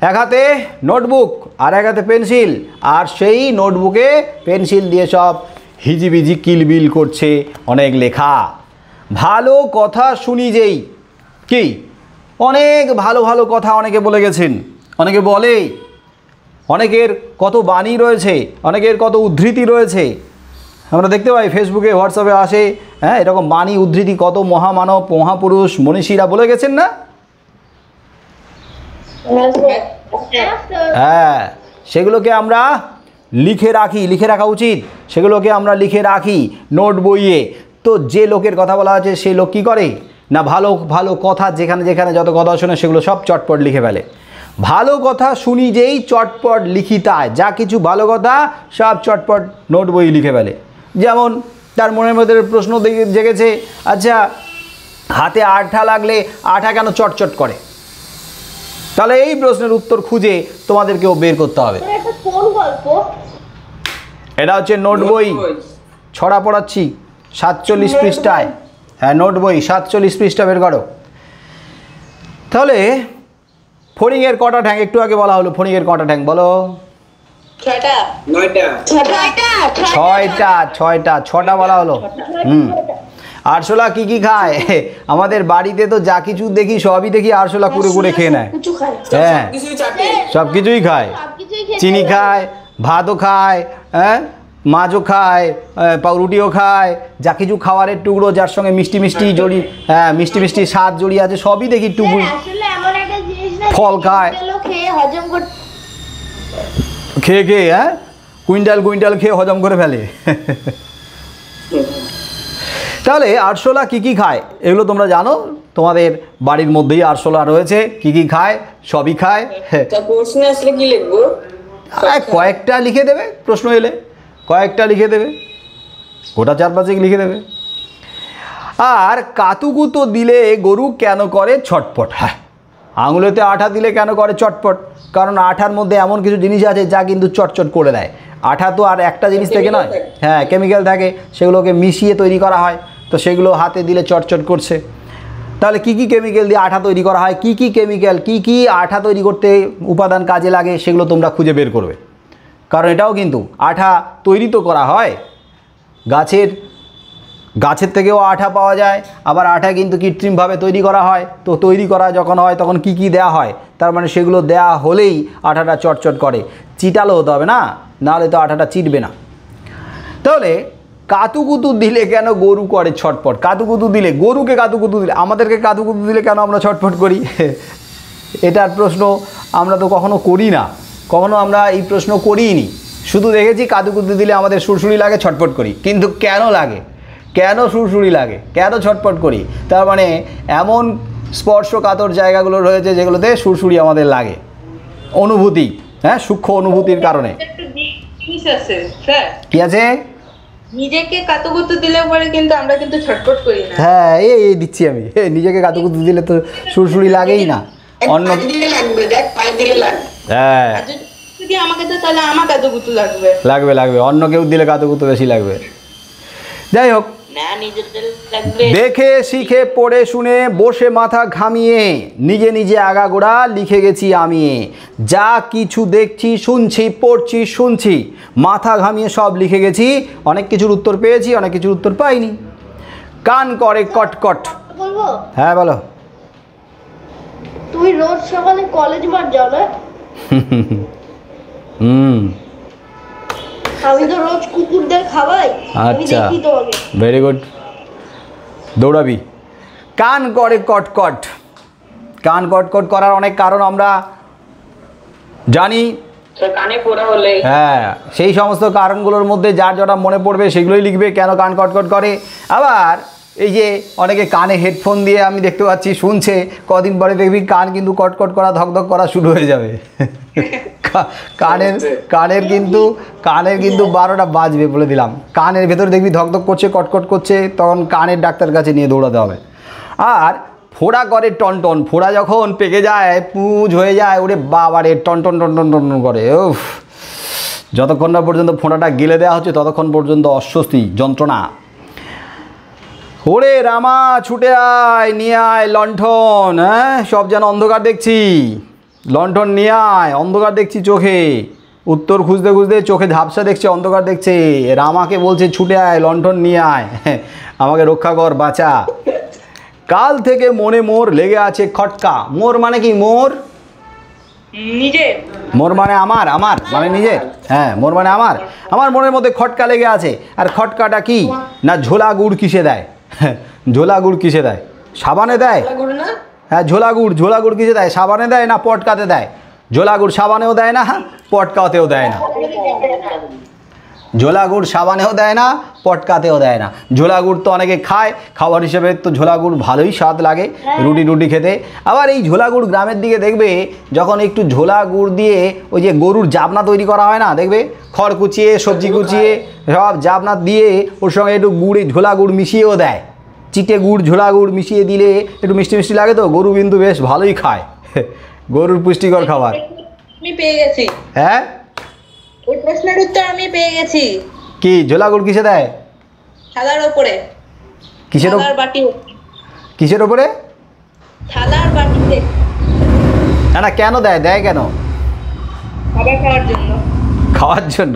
এক হাতে নোটবুক আর এক হাতে পেন্সিল, আর সেই নোটবুকে পেন্সিল দিয়ে সব হিজিবিজি কিলবিল করছে অনেক লেখা। ভালো কথা শুনি যেই কি, অনেক ভালো ভালো কথা অনেকে বলে গেছেন, অনেকে বলে, অনেকের কত বাণী রয়েছে, অনেকের কত উদ্ধৃতি রয়েছে, আমরা দেখতে পাই ফেসবুকে হোয়াটসঅ্যাপে আসে, হ্যাঁ এরকম বাণী উদ্ধৃতি কত মহামানব মহাপুরুষ মনীষীরা বলে গেছেন না? হ্যাঁ, সেগুলোকে আমরা লিখে রাখি, লিখে রাখা উচিত, সেগুলোকে আমরা লিখে রাখি নোট বইয়ে। তো যে লোকের কথা বলা আছে সেই লোক কী করে না, ভালো ভালো কথা যেখানে যেখানে যত কথা শোনে সেগুলো সব চটপট লিখে ফেলে। ভালো কথা শুনি যেই চটপট লিখিতায়, যা কিছু ভালো কথা সব চটপট নোট বই লিখে ফেলে। যেমন তার মনের মধ্যে প্রশ্ন জেগেছে, আচ্ছা হাতে আঠা লাগলে আঠা কেন চটচট করে? তাহলে এই প্রশ্নের উত্তর খুঁজে তোমাদেরকেও বের করতে হবে। এটা হচ্ছে নোট বই, ছড়া পড়াচ্ছি 47 পৃষ্ঠায়। হ্যাঁ নোট বই 47 পৃষ্ঠা বের করো। তাহলে ফড়িংয়ের কটা ঠ্যাং একটু আগে বলা হলো, ফড়িংয়ের কটা ঠ্যাং বলো? ছয়টা বলা হলো। আরশোলা কি কি খায়? আমাদের বাড়িতে তো যা কিছু দেখি সবই দেখি আরশোলা কুড়ে কুড়ে খেয়ে নেয়। হ্যাঁ সব কিছুই খায়, চিনি খায়, ভাতও খায়, হ্যাঁ মাছও খায়, পাউরুটিও খায়, যা কিছু খাবারের টুকরো যার সঙ্গে মিষ্টি মিষ্টি জড়ি, হ্যাঁ মিষ্টি মিষ্টি স্বাদ জড়িয়ে আছে সবই দেখি টুকরো। ফল খায়, খেয়ে খেয়ে হ্যাঁ কুইন্টাল কুইন্টাল খেয়ে হজম করে ফেলে। তাহলে আরশোলা কী কী খায় এগুলো তোমরা জানো, তোমাদের বাড়ির মধ্যেই আরশোলা রয়েছে, কী কী খায় সবই খায়। প্রশ্ন আসলে কি লিখবো? কয়েকটা লিখে দেবে, প্রশ্ন এলে কয়েকটা লিখে দেবে, গোটা 4-5 লিখে দেবে। আর কাতুকুতো দিলে গরু কেন করে ছটপট? হ্যাঁ আঙুলেতে আঠা দিলে কেন করে চটপট? কারণ আঠার মধ্যে এমন কিছু জিনিস আছে যা কিন্তু চটচট করে দেয়। আঠা তো আর একটা জিনিস থেকে নয়, হ্যাঁ কেমিক্যাল থাকে, সেগুলোকে মিশিয়ে তৈরি করা হয়, তো সেগুলো হাতে দিলে চটচট করছে। তাহলে কি কি কেমিক্যাল দিয়ে আঠা তৈরি করা হয়, কি কি কেমিক্যাল, কি কি আঠা তৈরি করতে উপাদান কাজে লাগে, সেগুলো তোমরা খুঁজে বের করবে। কারণ এটাও কিন্তু আঠা তৈরি তো করা হয়, গাছের থেকেও আঠা পাওয়া যায়, আবার আঠা কিন্তু কৃত্রিমভাবে তৈরি করা হয়। তো তৈরি করা যখন হয় তখন কি কি দেয়া হয়, তার মানে সেগুলো দেয়া হলেই আঠাটা চটচট করে। চিটালো হতে হবে না, নাহলে তো আঠাটা চিটবে না। তাহলে কাতুকুতু দিলে কেন গরু করে ছটপট? কাতুকুতু দিলে, গরুকে কাতুকুতু দিলে, আমাদেরকে কাতুকুতু দিলে কেন আমরা ছটপট করি? এটার প্রশ্ন আমরা তো কখনো করি না, কখনো আমরা এই প্রশ্ন করিনি। শুধু দেখেছি কাতুকুতু দিলে আমাদের সুরসুরি লাগে, ছটপট করি। কিন্তু কেন লাগে, কেন সুরসুরি লাগে, কেন ছটপট করি? তার মানে এমন স্পর্শকাতর জায়গাগুলো রয়েছে যেগুলোতে সুরসুরি আমাদের লাগে, অনুভূতি, হ্যাঁ সূক্ষ্ম অনুভূতির কারণে। কি আছে? নিজেকে কাতুকুতু দিলে পরে কিন্তু আমরা কিন্তু ছটফট করি না। হ্যাঁ এই দিচ্ছি আমি, নিজেকে কাতুকুতু দিলে তো সুরসুরি লাগেই না, অন্য দিলে লাগবে, দেখ পায়ে দিলে লাগবে। হ্যাঁ যদি আমাকে দেয় তাহলে আমার কাতুকুতু লাগবে। লাগবে লাগবে, অন্য কেউ দিলে কাতুকুতু বেশি লাগবে। যাই হোক, না নিজেদের লাগবে। দেখে শিখে পড়ে শুনে বসে মাথা ঘামিয়ে নিজে নিজে আগাগোড়া লিখে গেছি আমি। যা কিছু দেখছি শুনছি পড়ছি শুনছি মাথা ঘামিয়ে সব লিখে গেছি। অনেক কিছুর উত্তর পেয়েছি, অনেক কিছুর উত্তর পাইনি। কান করে কটকট। বলবো, হ্যাঁ বলো। তুই রোজ সকালে কলেজ মাঠ যাও না? হুম, আমি তো রোজ কুকুরদের খাওয়াই, আমি আচ্ছা, দেখি তোমাকে। ভেরি গুড, দৌড়াবি। কান করে কটকট। কান কটকট করার অনেক কারণ আমরা জানি। স্যার কানে পড়া হলে হ্যাঁ, সেই সমস্ত কারণগুলোর মধ্যে যার যেটা মনে পড়বে সেগুলোই লিখবে, কেন কান কটকট করে। আবার এই যে অনেকে কানে হেডফোন দিয়ে আমি দেখতে পাচ্ছি শুনছে, কদিন পরে দেখবি কান কিন্তু কটকট করা ধকধক করা শুরু হয়ে যাবে। কানের কিন্তু 12টা বাজবে বলে দিলাম। কানের ভেতর দেখবি ধকধক করছে, কটকট করছে, তখন কানের ডাক্তার কাছে নিয়ে দৌড়াতে হবে। আর ফোড়া করে টনটন। ফোড়া যখন পেকে যায়, পুঁজ হয়ে যায়, ওরে বাবারে টনটন টনটন টনটন করে। উফ, যতক্ষণ না পর্যন্ত ফোঁড়াটা গেলে দেওয়া হচ্ছে ততক্ষণ পর্যন্ত অস্বস্তি, যন্ত্রণা। ওরে রামা ছুটে আয়, নিয়ে আয় লণ্ঠন। হ্যাঁ, সব যেন অন্ধকার দেখছি, লণ্ঠন নিয়ে আয়, অন্ধকার দেখছি চোখে। উত্তর খুঁজতে খুঁজতে চোখে ঝাপসা দেখছে, অন্ধকার দেখছে। রামাকে বলছে ছুটে আয়, লণ্ঠন নিয়ে আয়, আমাকে রক্ষা কর, বাঁচা। কাল থেকে মনে মোর লেগে আছে খটকা। মোর মানে কি? মোর নিজে মোর মানে আমার, আমার মানে নিজের। হ্যাঁ, মোর মানে আমার মনের মধ্যে খটকা লেগে আছে। আর খটকাটা কি না, ঝোলা গুড় কিসে দেয়? ঝোলা গুড় কিসে দেয়? সাবানে দেয়। না হ্যাঁ, ঝোলা গুড় কিসে দেয়? সাবানে দেয় না পটকাতে দেয়? ঝোলা গুড় সাবানেও দেয় না, পটকাতেও দেয় না। ঝোলা গুড় সাবানেও দেয় না, পটকাতেও দেয় না। ঝোলা গুড় তো অনেকে খায়, খাবার হিসেবে তো ঝোলা গুড় ভালোই স্বাদ লাগে রুটি খেতে। আবার এই ঝোলা গুড় গ্রামের দিকে দেখবে, যখন একটু ঝোলা গুড় দিয়ে ওই যে গরুর জাবনা তৈরি করা হয় না, দেখবে খড় কুচিয়ে সবজি কুচিয়ে সব জাবনা দিয়ে ওর সঙ্গে একটু গুড়, ঝোলা গুড় মিশিয়েও দেয়। চিটে গুড় ঝোলা গুড় মিশিয়ে দিলে একটু মিষ্টি মিষ্টি লাগে, তো গরু কিন্তু বেশ ভালোই খায়। গরুর পুষ্টিকর খাবার। আমি পেয়ে গেছি, হ্যাঁ, ওই প্রশ্নের উত্তর আমি পেয়ে গেছি। কি ঝোলা গুড় কিসে দেয়? থালার ওপরে। কিসের থালার বাটি, কিসের ওপরে? থালার বাটিতে। না না, কেন দেয়? দেয় কেন? খাবার খাওয়ার জন্য। খাওয়ার জন্য।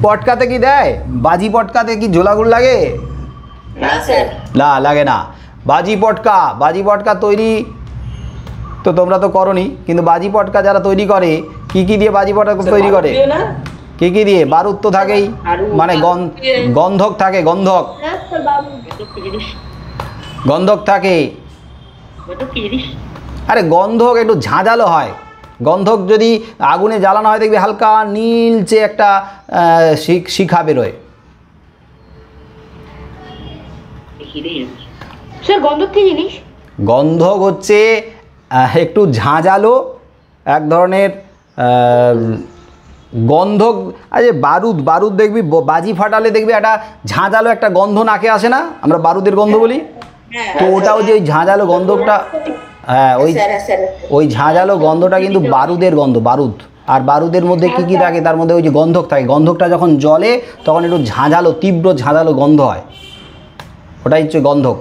পটকাতে কি দেয়? বাজি পটকাতে কি ঝোলা গুড় লাগে? না স্যার না, লাগে না। বাজি পটকা তৈরি তো তোমরা তো করনি, কিন্তু বাজি পটকা যারা তৈরি করে, কি দিয়ে বাজি পটকা তৈরি করে? না কি দিয়ে? বারুদ তো থাকেই, মানে গন্ধক থাকে, গন্ধক থাকে। আরে গন্ধক একটু ঝাঁঝালো হয়। গন্ধক যদি আগুনে জ্বালানো হয় দেখবি হালকা নীলচে একটা শিখা বেরোয়। স্যার গন্ধক কি জিনিস? গন্ধক হচ্ছে একটু ঝাঁঝালো এক ধরনের গন্ধক। আরে বারুদ দেখবি, বাজি ফাটালে দেখবি একটা ঝাঁঝালো একটা গন্ধ নাকে আসে না, আমরা বারুদের গন্ধ বলি। তো ওটাও যে ওই ঝাঁঝালো গন্ধকটা, হ্যাঁ, ওই ঝাঁঝালো গন্ধটা কিন্তু বারুদের গন্ধ, বারুদ। আর বারুদের মধ্যে কি থাকে? তার মধ্যে ওই যে গন্ধক থাকে। গন্ধকটা যখন জ্বলে তখন একটু ঝাঁঝালো, তীব্র ঝাঁঝালো গন্ধ হয়, ওটাই হচ্ছে গন্ধক।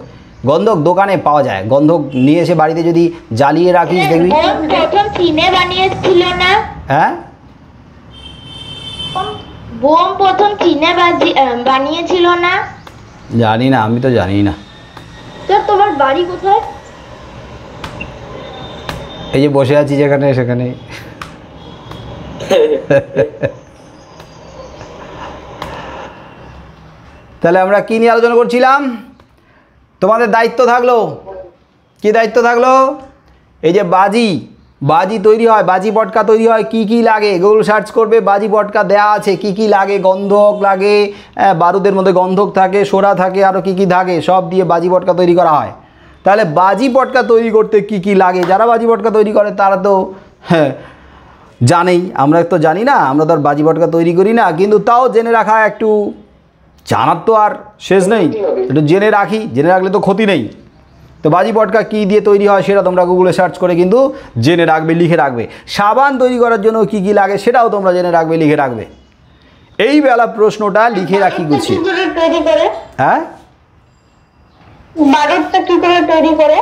গন্ধক দোকানে পাওয়া যায়। গন্ধক নিয়ে এসে বাড়িতে যদি জ্বালিয়ে রাখিস দেখবি। প্রথম চীনে বানিয়েছিল না? হ্যাঁ, বোম প্রথম চীনে বানিয়েছিল না? জানি না, আমি তো জানি না। স্যার তোমার বাড়ি কোথায়? এই যে বসে আছি যেখানে, সেখানে। তাহলে আমরা কি নিয়ে আলোচনা করছিলাম? তোমাদের দায়িত্ব থাকলো, কি দায়িত্ব থাকলো? এই যে বাজি তৈরি হয়, বাজি পটকা তৈরি হয়, কি লাগে গুগল সার্চ করবে, বাজি পটকা দেয়া আছে কি লাগে। গন্ধক লাগে, বারুদের মধ্যে গন্ধক থাকে, সোরা থাকে, আরও কি থাকে, সব দিয়ে বাজি পটকা তৈরি করা হয়। তাহলে বাজি পটকা তৈরি করতে কি লাগে? যারা বাজি পটকা তৈরি করে তারা তো জানেই, আমরা তো জানি না, আমরা তো আর বাজি পটকা তৈরি করি না, কিন্তু তাও জেনে রাখা, একটু জানার তো আর শেষ নেই, একটু জেনে রাখি, জেনে রাখলে তো ক্ষতি নেই। তো তো বাজি পটকা কী দিয়ে তৈরি হয় সেটা তোমরা গুগলে সার্চ করে কিন্তু জেনে রাখবে, লিখে রাখবে। সাবান তৈরি করার জন্য কী কী লাগে সেটাও তোমরা জেনে রাখবে, লিখে রাখবে। এই বেলা প্রশ্নটা লিখে রাখি গুছিয়ে। তৈরি করে হ্যাঁ, বারুদটা কি করে তৈরি করে?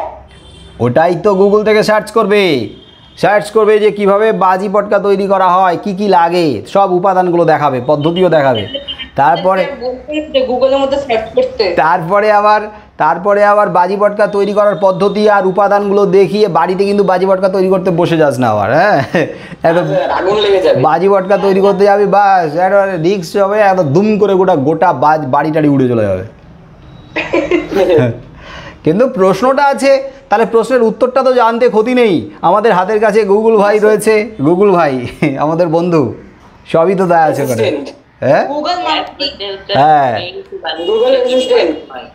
ওটাই তো গুগল থেকে সার্চ করবে, সার্চ করবে যে কিভাবে বাজি পটকা তৈরি করা হয়, কি কি লাগে, সব উপাদানগুলো দেখাবে, পদ্ধতিও দেখাবে। তারপরে গুগলের মধ্যে সার্চ করতে, তারপরে আবার বাজি পটকা তৈরি করার পদ্ধতি আর উপাদানগুলো দেখিয়ে বাড়িতে কিন্তু বাজি পটকা তৈরি করতে বসে যাস না আবার। হ্যাঁ, এত আগুন লেগে যাবে। বাজি পটকা তৈরি করতে যাবি, বাস একেবারে রিক্স হবে, এত দুম করে গোটা বাড়ি টাড়ি উড়ে চলে যাবে। কিন্তু প্রশ্নটা আছে, তাহলে প্রশ্নের উত্তরটা তো জানতে ক্ষতি নেই। আমাদের হাতের কাছে গুগল ভাই রয়েছে, গুগল ভাই আমাদের বন্ধু, সবই তো দেয়া আছে ওখানে। হ্যাঁ গুগল হ্যাঁ, গুগল অ্যাসিস্ট্যান্ট।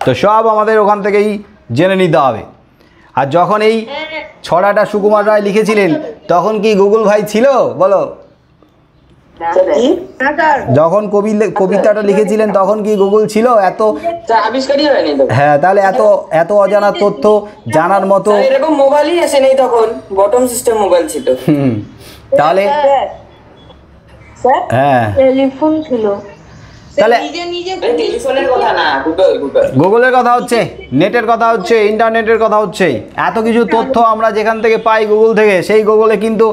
তো সব আমাদের ওখান থেকেই জেনে নিতে হবে। আর যখন এই ছড়াটা সুকুমার রায় লিখেছিলেন তখন কি গুগল ভাই ছিল বলো? যখন কবিতাটা লিখেছিলেন তখন কি গুগল ছিল? এত আবিষ্কারই হয়নি তো। হ্যাঁ, তাহলে এত অজানা তথ্য জানার মতো এরকম মোবাইলই আসে নেই তখন, বটম সিস্টেম মোবাইল ছিল। তাহলে হ্যাঁ, টেলিফোন ছিল। তাহলে নিজে নিজে টেলিফোনের কথা না, গুগল গুগলের কথা হচ্ছে, নেটের কথা হচ্ছে, ইন্টারনেটের কথা হচ্ছে। এত কিছু তথ্য আমরা যেখান থেকে পাই গুগল থেকে, সেই গুগলে কিন্তু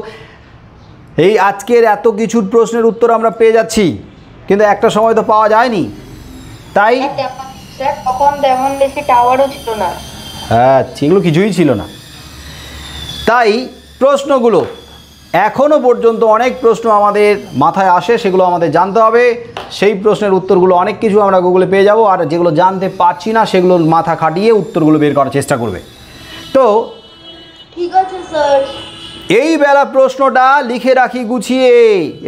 এই আজকের এত কিছুর প্রশ্নের উত্তর আমরা পেয়ে যাচ্ছি, কিন্তু একটা সময় তো পাওয়া যায়নি। তাই তখন তেমন বেশি টাওয়ারও ছিল না। হ্যাঁ, সেগুলো কিছুই ছিল না। তাই প্রশ্নগুলো এখনও পর্যন্ত অনেক প্রশ্ন আমাদের মাথায় আসে, সেগুলো আমাদের জানতে হবে। সেই প্রশ্নের উত্তরগুলো অনেক কিছু আমরা গুগলে পেয়ে যাব, আর যেগুলো জানতে পারছি না সেগুলো মাথা খাটিয়ে উত্তরগুলো বের করার চেষ্টা করবে। তো ঠিক আছে স্যার। এই বেলা প্রশ্নটা লিখে রাখি গুছিয়ে,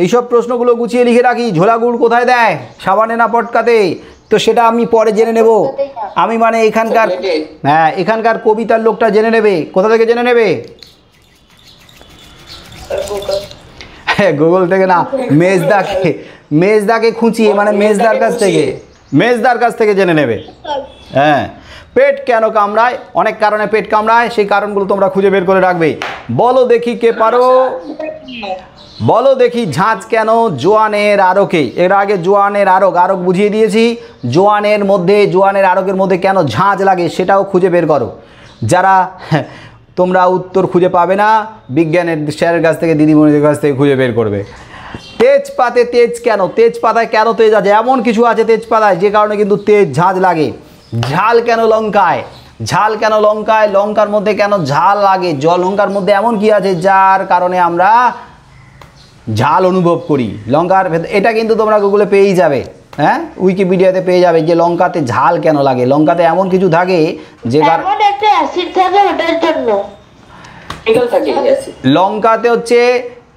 এইসব প্রশ্নগুলো গুছিয়ে লিখে রাখি। ঝোলা গুড় কোথায় দেয়? সাবানে না পটকাতে? তো সেটা আমি পরে জেনে নেব। আমি মানে এখানকার কবিতার লোকটা জেনে নেবে। কোথা থেকে জেনে নেবে? হ্যাঁ, গুগল থেকে না, মেজদাকে খুঁচিয়ে, মানে মেজদার কাছ থেকে জেনে নেবে। হ্যাঁ, পেট কেন কামড়ায়? অনেক কারণে পেট কামড়ায়, সেই কারণগুলো তোমরা খুঁজে বের করে রাখবে। বলো দেখি কে পারো, বলো দেখি ঝাঁজ কেন জোয়ানের আরকে? এর আগে জোয়ানের আরক বুঝিয়ে দিয়েছি। জোয়ানের আরকের মধ্যে কেন ঝাঁজ লাগে সেটাও খুঁজে বের করো। যারা তোমরা উত্তর খুঁজে পাবে না, বিজ্ঞানের স্যারের কাছ থেকে, দিদিমণিদের কাছ থেকে খুঁজে বের করবে। তেজপাতে তেজ কেন? তেজপাতায় কেন তেজ আছে? এমন কিছু আছে তেজপাতায় যে কারণে কিন্তু তেজ ঝাঁজ লাগে। ঝাল কেন লঙ্কায়? লঙ্কার মধ্যে কেন ঝাল লাগে? লঙ্কার মধ্যে এমন কি আছে যার কারণে আমরা ঝাল অনুভব করি? লঙ্কার এটা কিন্তু তোমরা গুগলে পেয়েই যাবে। হ্যাঁ, উইকিপিডিয়াতে পেয়ে যাবে যে লঙ্কাতে ঝাল কেন লাগে। লঙ্কাতে এমন কিছু থাকে যে এমন একটা অ্যাসিড থাকে ওটার জন্য। লঙ্কাতে হচ্ছে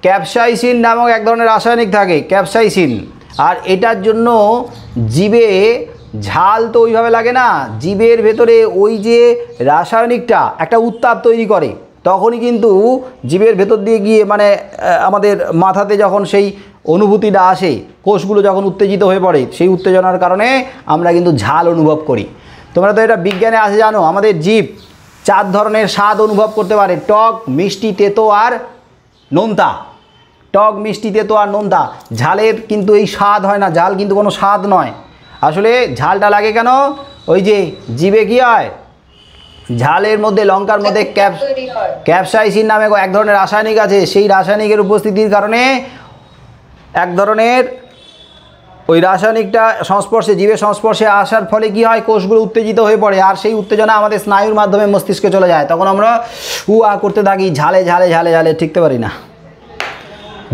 ক্যাপসাইসিন নামক এক ধরনের রাসায়নিক থাকে, ক্যাপসাইসিন। আর এটার জন্য জিভে ঝাল তো ওইভাবে লাগে না, জিভের ভেতরে ওই যে রাসায়নিকটা একটা উত্তাপ তৈরি করে, তখনই কিন্তু জিভের ভেতর দিয়ে গিয়ে, মানে আমাদের মাথাতে যখন সেই অনুভূতিটা আসে, কোষগুলো যখন উত্তেজিত হয়ে পড়ে, সেই উত্তেজনার কারণে আমরা কিন্তু ঝাল অনুভব করি। তোমরা তো এটা বিজ্ঞানে আছে জানো, আমাদের জিভ 4 ধরনের স্বাদ অনুভব করতে পারে: টক, মিষ্টি, তেতো আর নোনতা। টক, মিষ্টি, তেতো আর নোনতা। ঝালের কিন্তু এই স্বাদ হয় না, ঝাল কিন্তু কোনো স্বাদ নয়। আসলে ঝালটা লাগে কেন? ওই যে জিভে কী হয়, ঝালের মধ্যে, লঙ্কার মধ্যে ক্যাপসাইসিন নামে এক ধরনের রাসায়নিক আছে। সেই রাসায়নিকের উপস্থিতির কারণে এক ধরনের ওই রাসায়নিকটা জিভের সংস্পর্শে আসার ফলে কি হয়, কোষগুলো উত্তেজিত হয়ে পড়ে, আর সেই উত্তেজনা আমাদের স্নায়ুর মাধ্যমে মস্তিষ্কে চলে যায়। তখন আমরা হুয়া করতে থাকি, ঝালে ঝালে ঝালে ঝালে, ঠিকতে পারি না।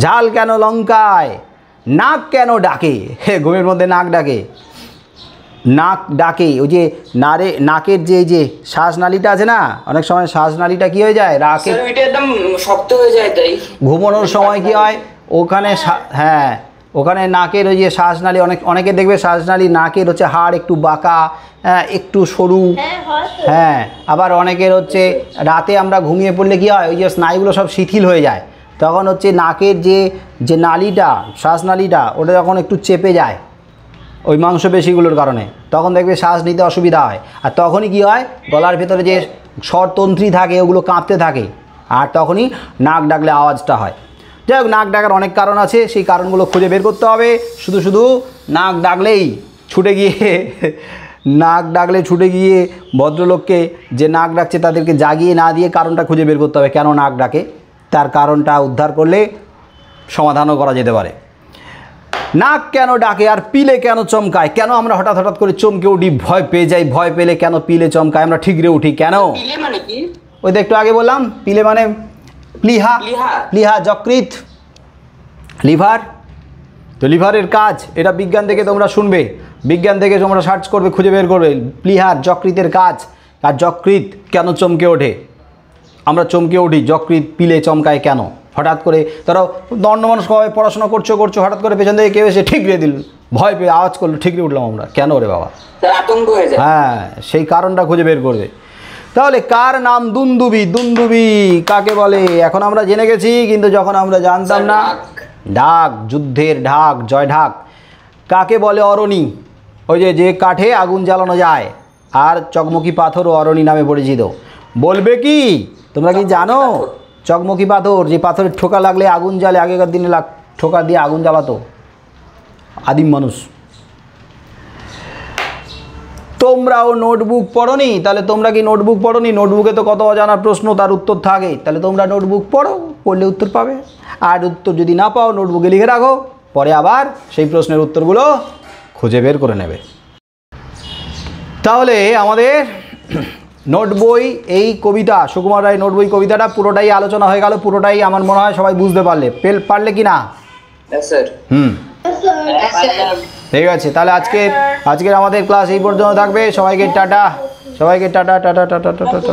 ঝাল কেন লঙ্কায়? নাক কেন ডাকে? ঘুমের মধ্যে নাক ডাকে, ওই যে নাকের যে এই যে শ্বাসনালীটা আছে না, অনেক সময় শ্বাসনালীটা কি হয়ে যায়, একদম শক্ত হয়ে যায়, তাই ঘুমানোর সময় কি হয় ওখানে, হ্যাঁ, ওখানে নাকের ওই যে শ্বাসনালী, অনেকে দেখবে শ্বাসনালী নাকের হচ্ছে হাড় একটু বাঁকা, একটু সরু। হ্যাঁ, আবার অনেকের হচ্ছে রাতে আমরা ঘুমিয়ে পড়লে কি হয়, ওই যে স্নায়ুগুলো সব শিথিল হয়ে যায়, তখন হচ্ছে নাকের যে নালীটা, শ্বাসনালীটা, ওটা যখন একটু চেপে যায় ওই মাংসপেশিগুলোর কারণে, তখন দেখবে শ্বাস নিতে অসুবিধা হয়। আর তখনই কি হয়, গলার ভেতরে যে স্বরতন্ত্রী থাকে, ওগুলো কাঁপতে থাকে, আর তখনই নাক ডাকলে আওয়াজটা হয়। যাই হোক, নাক ডাকার অনেক কারণ আছে, সেই কারণগুলো খুঁজে বের করতে হবে। শুধু শুধু নাক ডাকলেই ছুটে গিয়ে নাক ডাকলে ছুটে গিয়ে ভদ্রলোককে যে নাক ডাকছে তাদেরকে জাগিয়ে না দিয়ে কারণটা খুঁজে বের করতে হবে, কেন নাক ডাকে। তার কারণটা উদ্ধার করলে সমাধানও করা যেতে পারে। নাক কেন ডাকে আর পিলে কেন চমকায়? কেন আমরা হঠাৎ হঠাৎ করে চমকে উঠি, ভয় পেয়ে যাই? ভয় পেলে কেন পিলে চমকায়, আমরা ঠিকরে উঠি কেন? পিলে মানে কি? ওই তো একটু আগে বললাম, পিলে মানে প্লিহা, প্লীহা। প্লিহা যকৃৎ, লিভার। তো লিভারের কাজ এটা বিজ্ঞান থেকে তোমরা শুনবে, বিজ্ঞান থেকে তোমরা সার্চ করবে, খুঁজে বের করবে প্লিহার যকৃতের কাজ। আর যকৃৎ কেন চমকে ওঠে, আমরা চমকে উঠি, যকৃৎ পিলে চমকায় কেন? হঠাৎ করে ধরো দণ্ড মানুষ পড়াশোনা করছো হঠাৎ করে পেছন থেকে কেউ এসে ঠিকরে দিল, ভয় পেয়ে আওয়াজ করলো, ঠিকরে উঠলাম আমরা, কেন রে বাবা? তার আতঙ্ক হয়ে যায়। হ্যাঁ, সেই কারণটা খুঁজে বের করবে। তাহলে কার নাম দুন্দুবি? দুন্দুবি কাকে বলে এখন আমরা জেনে গেছি, কিন্তু যখন আমরা জানতাম না। ঢাক, যুদ্ধের ঢাক, জয় ঢাক। কাকে বলে অরণি? ওই যে কাঠে আগুন জ্বালানো যায়, আর চকমকি পাথরও অরণি নামে পরিচিত। বলবে কি তোমরা কি জানো? চকমকি পাথর, যে পাথরের ঠোকা লাগলে আগুন জ্বালে, আগেকার দিনে ঠোকা দিয়ে আগুন জ্বালাতো আদিম মানুষ। তোমরাও নোটবুক পড়োনি? তাহলে তোমরা কি নোটবুক পড়োনি? নোটবুকে তো কত অজানার প্রশ্ন, তার উত্তর থাকে। তাহলে তোমরা নোটবুক পড়ো, পড়লে উত্তর পাবে। আর উত্তর যদি না পাও, নোটবুকে লিখে রাখো, পরে আবার সেই প্রশ্নের উত্তরগুলো খুঁজে বের করে নেবে। তাহলে আমাদের নোট বই, এই কবিতা সুকুমার রায় নোট বই কবিতাটা পুরোটাই আলোচনা হয়ে গেল, পুরোটাই আমার মনে হয় সবাই বুঝতে পারলে কি না? স্যার। ঠিক আছে, তাহলে আজকের আমাদের ক্লাস এই পর্যন্ত থাকবে। সবাইকে টাটা, সবাইকে tata tata tata tata tata.